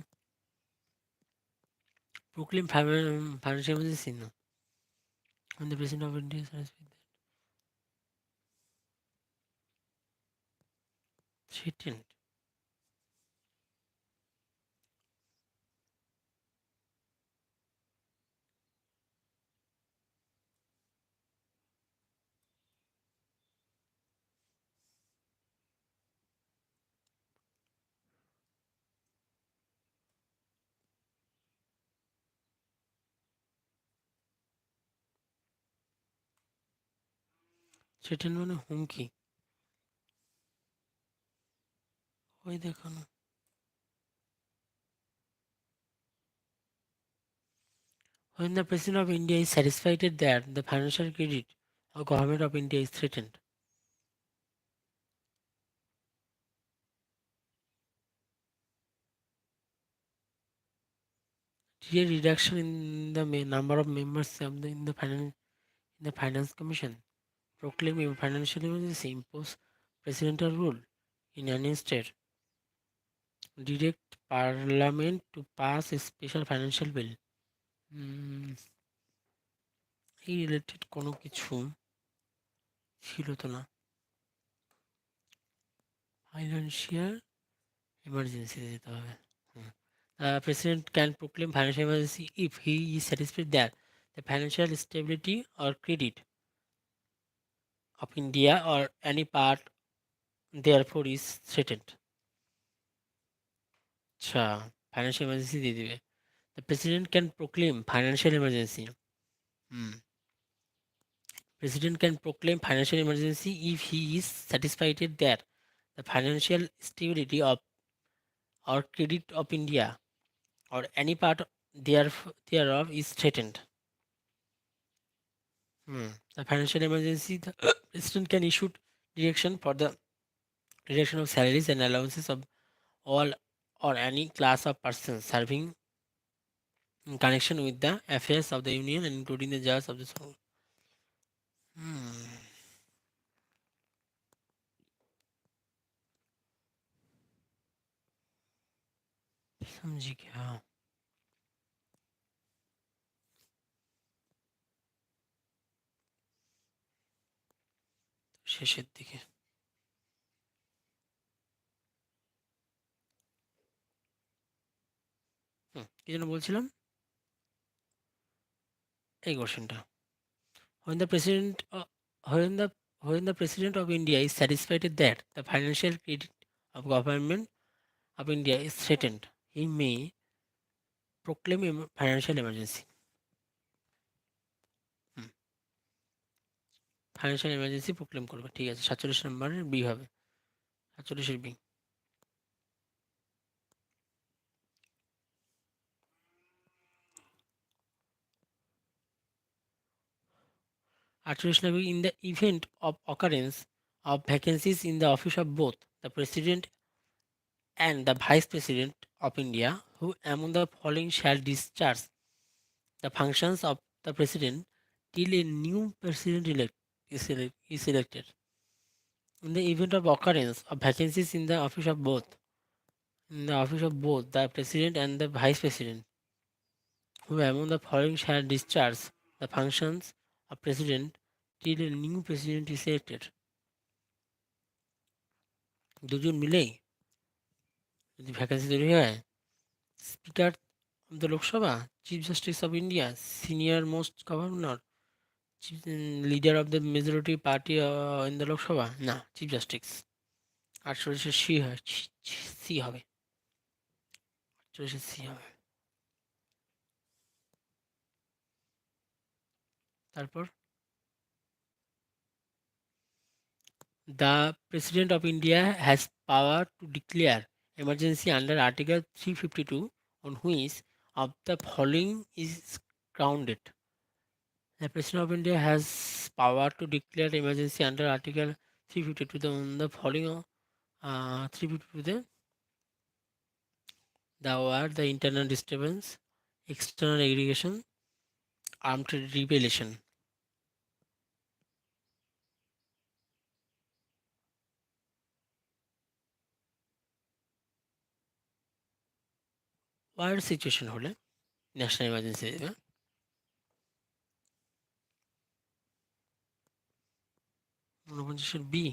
proclaim financial emergency, no. When the president of India is satisfied that threatened. Threatened মানে হুমকি, ওই দেখো না। When the president of India is satisfied that the financial credit of government of India is threatened. Clear reduction in the number of members of in the finance commission. Proclaim a financial emergency. Impose presidential rule in any state. Direct parliament to pass a special financial bill. এই related কোনো কিছু ছিল তো না। Financial এমার্জেন্সিতে যেতে হবে। President can proclaim financial emergency if he is satisfied that the financial stability or credit of India or any part therefore is threatened. আচ্ছা, financial emergency দিয়ে দিবে। The president can proclaim financial emergency. President can proclaim financial emergency if he is satisfied that the financial stability of or credit of India or any part thereof is threatened. The financial emergency, the president can issue direction for the reduction of salaries and allowances of all or any class of persons serving in connection with the affairs of the union and including the judges of the soul. समझी क्या? শেষের দিকে কি যেন বলছিলাম, এই কোশ্চেনটা, when the president when the when the president of India is satisfied that the financial credit of government of India is threatened, he may proclaim a financial emergency. Financial emergency proclaim করবে, ঠিক আছে। 47 নম্বরের B হবে, 47 B. 48 number, in the event of occurrence of vacancies in the office of both the president and the vice president of India, who among the following shall discharge the functions of the president till a new president is elected. In the event of occurrence of vacancies in the office of both the president and the vice president, who among the following shall discharge the functions of president till a new president is elected. দুজন মিলেই যদি vacancy তৈরি হয়, speaker of the Lok Sabha, Chief Justice of India, senior most governor, leader of the majority party in the Lok Sabha? না, Chief Justice. 48 C হয়, C হবে, 48 C হবে। তারপর the President of India has power to declare emergency under Article 352 on which of the following is grounded. The President of India has power to declare emergency under Article 352 the following 352 the war, the internal disturbance, external aggregation, armed rebellion. War situation হলে national emergency দেবে। ঊনপঞ্চাশের B,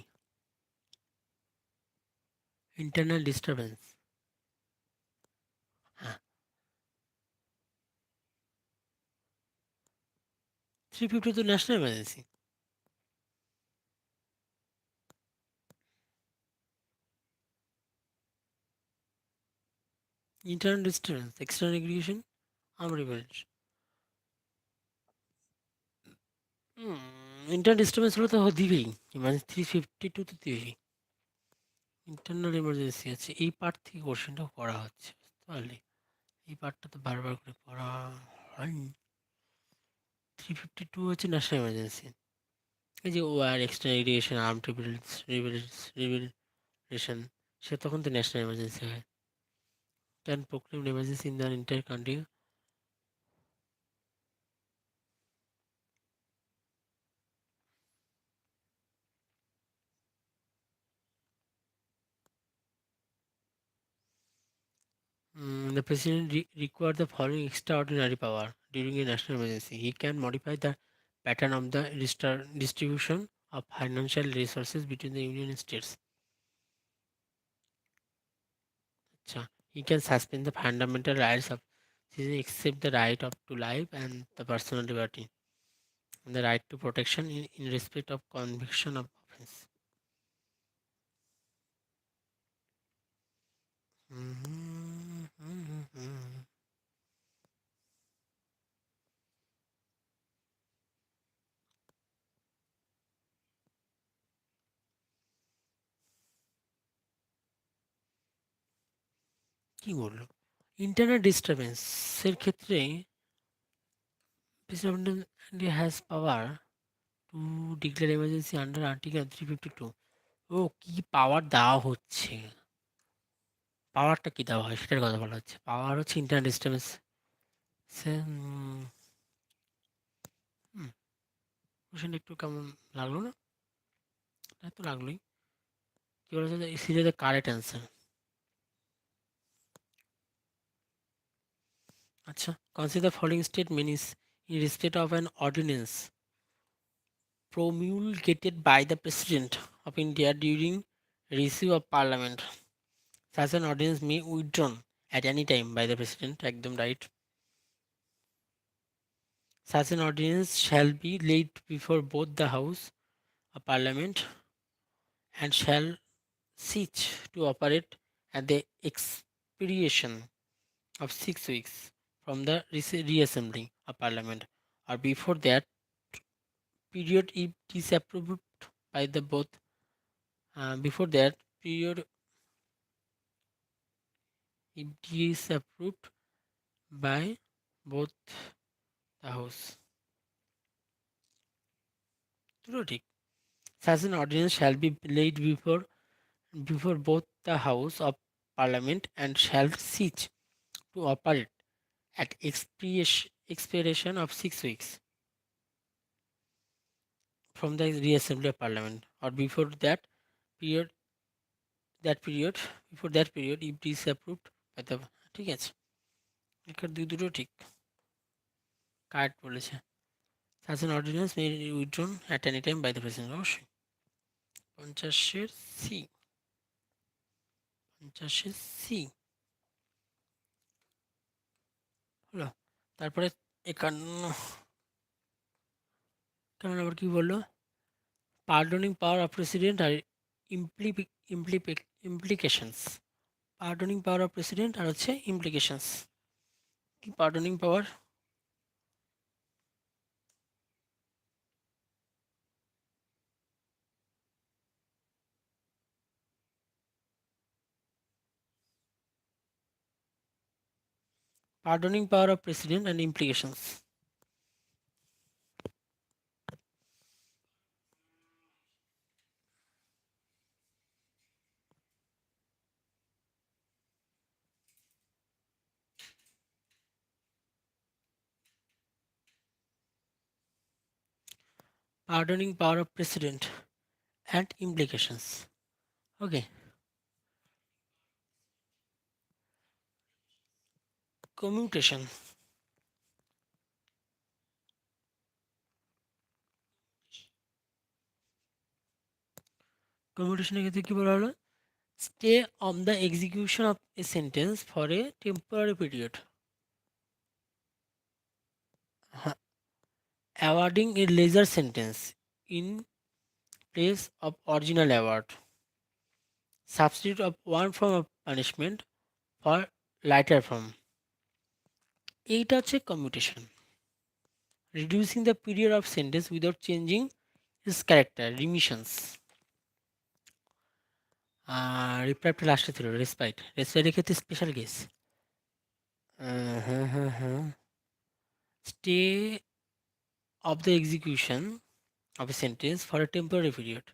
internal disturbance. হ্যাঁ, 350 তো national emergency. Internal disturbance, external aggression, arm rebellion. Internal disturbance হলে তো দিবেই, মানে 352 তো দিবেই। Internal emergency আছে, এই পার্ট থেকে কোশ্চেনটা করা হচ্ছে, বুঝতে পারলি? এই পার্টটা তো বারবার করে পড়া হয়নি। 352 হচ্ছে ন্যাশনাল এমার্জেন্সি। এই যে war, external aggression, arm rebellion, সে তখন তো ন্যাশনাল এমার্জেন্সি হয়। Can proclaim emergency in the entire country. The President requires the following extraordinary power during a national emergency. He can modify the pattern of the distribution of financial resources between the Union states. He can suspend the fundamental rights of citizens except the right to life and the personal liberty, and the right to protection in respect of conviction of offense. কি বললো? Internet ডিস্টারবেন্সের ক্ষেত্রে President has power to declare emergency under Article 352. ও কি পাওয়ার দেওয়া হচ্ছে, পাওয়ারটা কি দেওয়া হয় সেটার কথা বলা হচ্ছে। পাওয়ার হচ্ছে ইন্টারনেট ডিস্টারবেন্স। কোশ্চেনটা একটু কেমন লাগলো না? তাই তো লাগলোই। কি বলা যায়, সিরিজ দ্য কারেক্ট অ্যান্সার। আচ্ছা, consider following statement is in respect of an ordinance promulgated by the President of India during receive of Parliament. Such an ordinance may withdrawn at any time by the President. একদম right. Such an ordinance shall be laid before both the House of Parliament and shall cease to operate at the expiration of 6 weeks from the reassembly of Parliament or before that period if disapproved by the both before that period if disapproved by both the house. দুটো ঠিক। Such an ordinance shall be laid before both the House of Parliament and shall cease to operate at expiration of 6 weeks from the reassembly of Parliament or before period period before that period if disapproved by the ঠিক আছে, এখানে দুটো ঠিক correct বলেছে। Such an ordinance may be withdrawn at any time by the President. অবশ্যই 50-এর C, 50-এর C. হলো। তারপরে 51 কারণ আবার কি বললো, পার্ডনিং পাওয়ার অফ প্রেসিডেন্ট আর implications. Pardoning power of president আর হচ্ছে ইমপ্লিকেশনস। কি pardoning power? Pardoning power of president and implications. Pardoning power of president and implications. Okay. Commutation. Commutation ক্ষেত্রে কি বলা হলো? Stay on the execution of a sentence for a temporary period. Awarding a lesser sentence in place of original award. Substitute of one form of punishment for lighter form. এইটা হচ্ছে commutation. Reducing the period of sentence without changing its character. Remissions. রিপ্রাইভটা লাস্টে ছিল respite. রেসপাইটের ক্ষেত্রে special case. হ্যাঁ, stay of the execution of a sentence for a temporary period.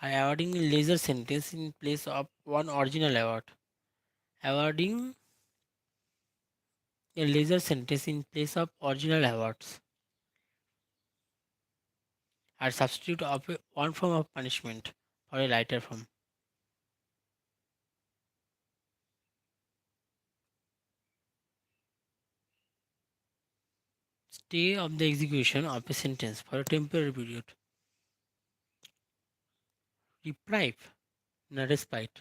I awarding a lesser sentence in place of one original award. Awarding a lesser sentence in place of original awards. Or substitute of one form of punishment for a lighter form. Stay of the execution of a sentence for a temporary period. Reprieve, not respite.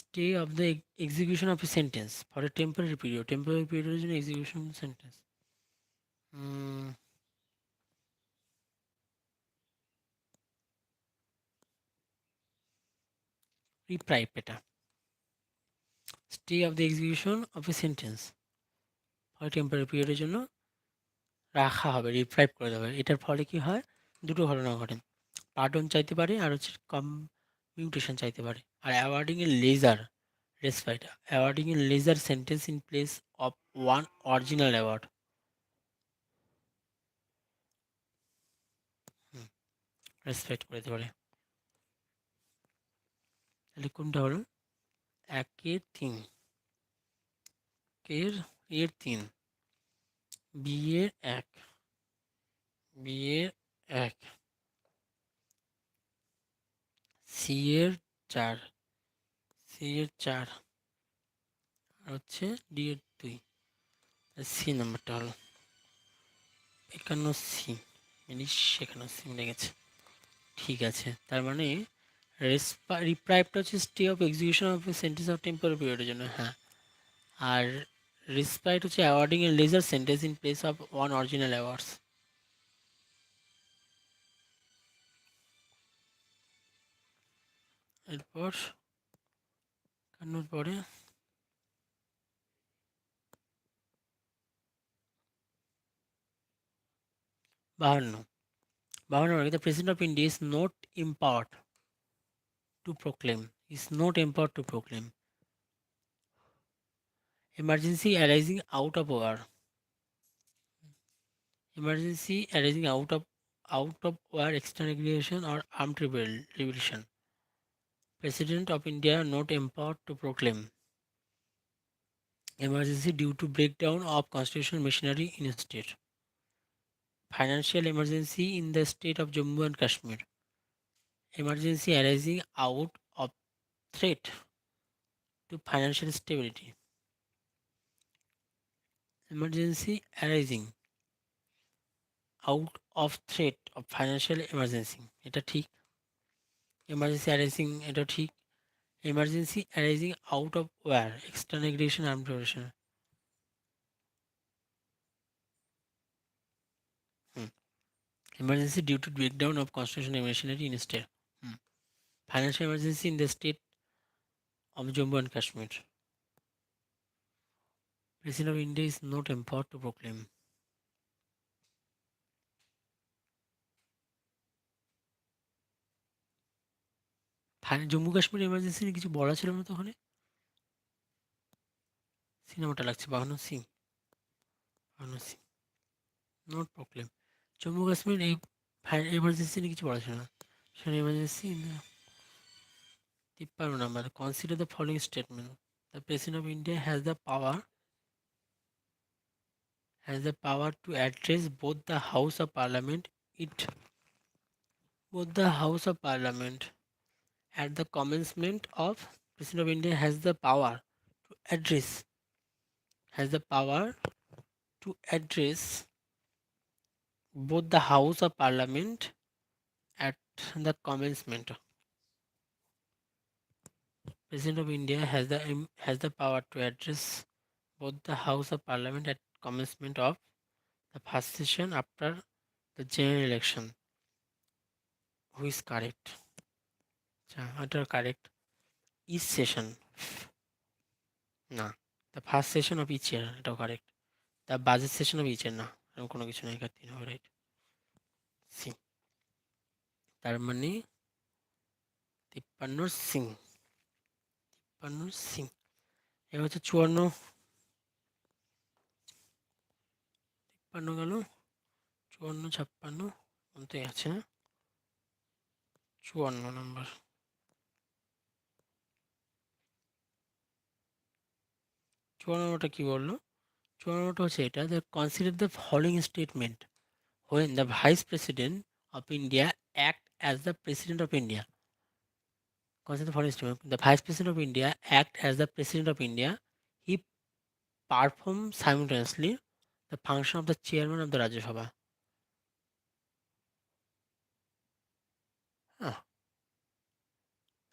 Stay of the execution of a sentence for a temporary period. Temporary period is an execution of sentence. Reprieve এটা। Stay of the execution of a sentence for a temporary period এর জন্য রাখা হবে, রিপ্রাইভ করে দেবে। এটার ফলে কি হয়, দুটো ঘটনা ঘটে। পার্ডন চাইতে পারে আর হচ্ছে কমিউটেশন চাইতে পারে। আর awarding a lesser respite, awarding a lesser sentence in place of one original award. Respite করে দিতে পারে। তাহলে কোনটা হলো? একের তিন, এর তিন, বিয়ের এক, বিয়ের এক, সি এর চার, সি এর চার, আর হচ্ছে ডি এর দুই। সি নাম্বারটা হলো 51 সি। সেখানে সি মিলে গেছে। ঠিক আছে, তার মানে রিপ্রাইভটা হচ্ছে stay of execution of sentence of temporary পিরিয়ডের জন্য, হ্যাঁ। আর রিসপাইট হচ্ছে awarding a lesser sentence in place of one original awards. এরপর কান্নুর পরে 52 the president of India is not empowered to proclaim, emergency arising out of war, emergency arising out of war, extermination or armed rebellion. President of India not empowered to proclaim emergency due to breakdown of constitutional machinery in state. Financial emergency in the state of Jammu and Kashmir. Emergency arising out of threat to financial stability. Emergency arising out of threat of financial emergency, এটা ঠিক। emergency arising, এটা ঠিক। emergency arising out of war, external aggression, armed operation, Emergency due to breakdown of constitutional machinery in state. Financial emergency in the state of Jammu and Kashmir. President of India is not empowered to proclaim. Jammu Kashmir emergency কিছু বলা ছিল না তো ওখানে, সিনেমাটা লাগছে বাহান্ন Singh, not proclaim. Jammu Kashmir এই এমার্জেন্সি নিয়ে কিছু বলা ছিল না, সেখানে emergency 53 number, consider the following statement, the president of India has the power to address both the house of parliament it both the house of parliament at the commencement of. President of India address has the power to address both the house of parliament at the commencement. President of India has the power to address both the house of parliament at commencement of the first session after the general election. Who is correct? Correct. Each session, না, the first session of each year, এটাও correct. the budget session of each year, না, এরকম কোনো কিছু নেই, কাটতে হবে, right. C, তার মানে 53 সিং, 53 সিং। এবার হচ্ছে 54, 53 গেল, 54, 56 মতোই আছে না, 54 নম্বর। 54টা কি বললো? 54টা হচ্ছে এটা, যে consider the following statement when the vice president of India act as the president of India. Consider the following statement: the vice president of India act as the president of India. He performs simultaneously the function of the chairman of the Rajya Sabha.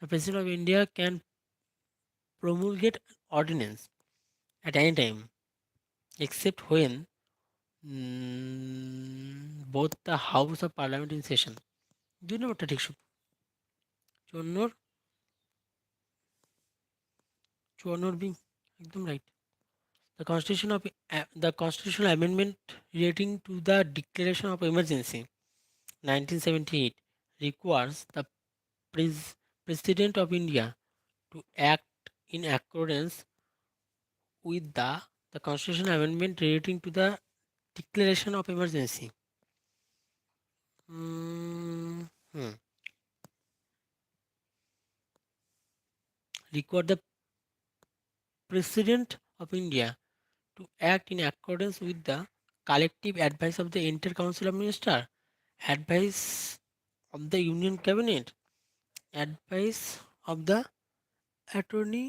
The president of India can promulgate ordinance at any time except when both the house of parliament in session. Do you know what ঠিক? 54 B একদম right. The constitutional amendment relating to the declaration of emergency 1978 requires the President of India to act in accordance with the constitutional amendment relating to the declaration of emergency. Require the President of India to act in accordance with the collective advice of the entire Council of Ministers, advice of the Union Cabinet, advice of the Attorney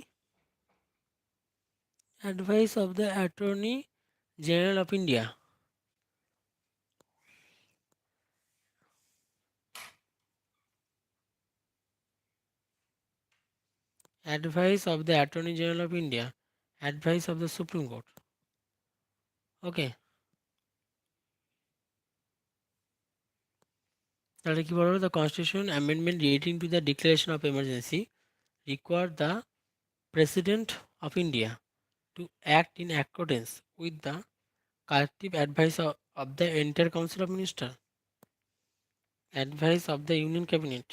General of India. Advice of the Attorney General of India, advice of the Supreme Court. Okay. তাহলে কি বলবো? The Constitution amendment relating to the declaration of emergency require the President of India to act in accordance with the collective advice of the entire Council of Ministers, advice of the Union Cabinet,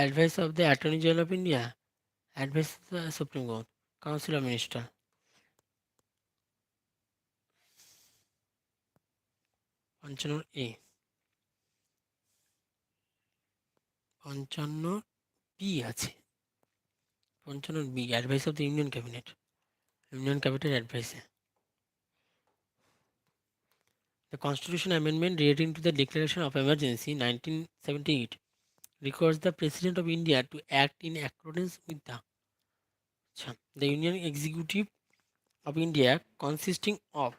advice of the Attorney General of India, advice of the Supreme Court, Council of Ministers. 55A, 55B আছে, 55B, advice of the Union Cabinet advice. The Constitution Amendment relating to the Declaration of Emergency 1978 requires the President of India to act in accordance with the Union Executive of India consisting of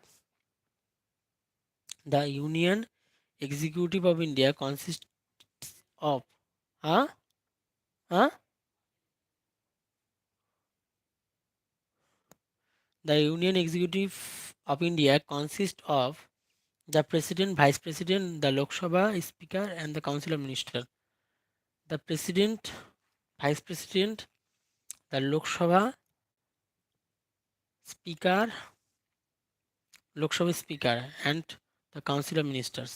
the Union Executive of India consists of the Union Executive of India consists of the president, vice president, the Lok Sabha speaker and the council of minister. The president, vice president, the Lok Sabha speaker, Lok Sabha speaker and the council of ministers.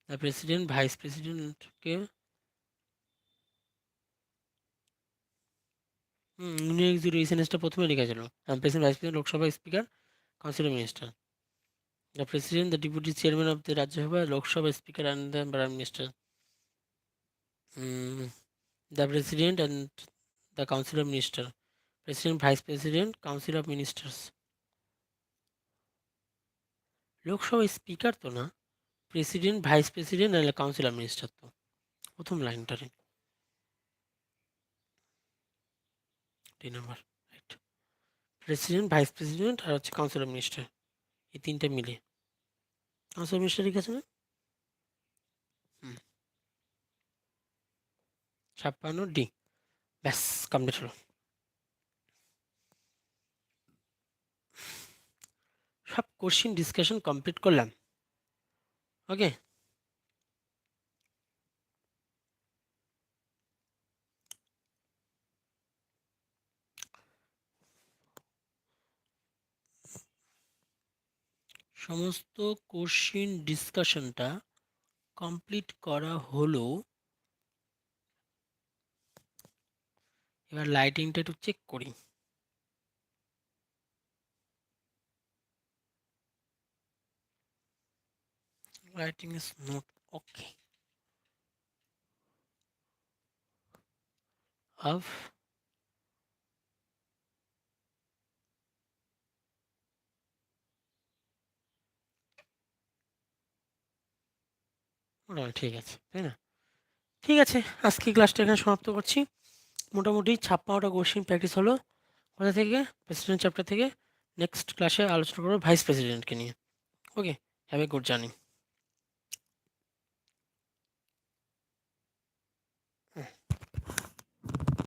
The president, vice প্রেসিডেন্টকে এই সেন্টেন্সটা প্রথমে লেখা ছিল। President, vice president, Lok Sabha speaker, council of minister. The president, the deputy chairman of the Rajya Sabha, Lok Sabha speaker and the prime minister. The president and the council of minister. President, vice president, council of ministers. Lok Sabha speaker তো না, president, vice president আর council of minister তো প্রথম লাইনটারে। 3 number, right. President, vice president আর হচ্ছে council of minister, এই তিনটে মিলে কাউন্সিল অফ মিনিস্টার ঠিক আছে না? 56D, ব্যাস কমপ্লিট হলো। সব কোশ্চিন ডিসকাশন কমপ্লিট করলাম। ওকে, সমস্ত কোশ্চিন ডিসকাশনটা কমপ্লিট করা হলো। এবার লাইটিংটা একটু চেক করি। Lighting is not okay. Of ঠিক আছে, তাই না? ঠিক আছে, আজকে ক্লাসটা এখানে সমাপ্ত করছি। মোটামুটি 56টা কোশ্চিন প্র্যাকটিস হলো। কোথা থেকে? প্রেসিডেন্ট চ্যাপ্টার থেকে। নেক্সট ক্লাসে আলোচনা করবো ভাইস প্রেসিডেন্টকে নিয়ে। ওকে, হ্যাভ এ গুড জার্নি।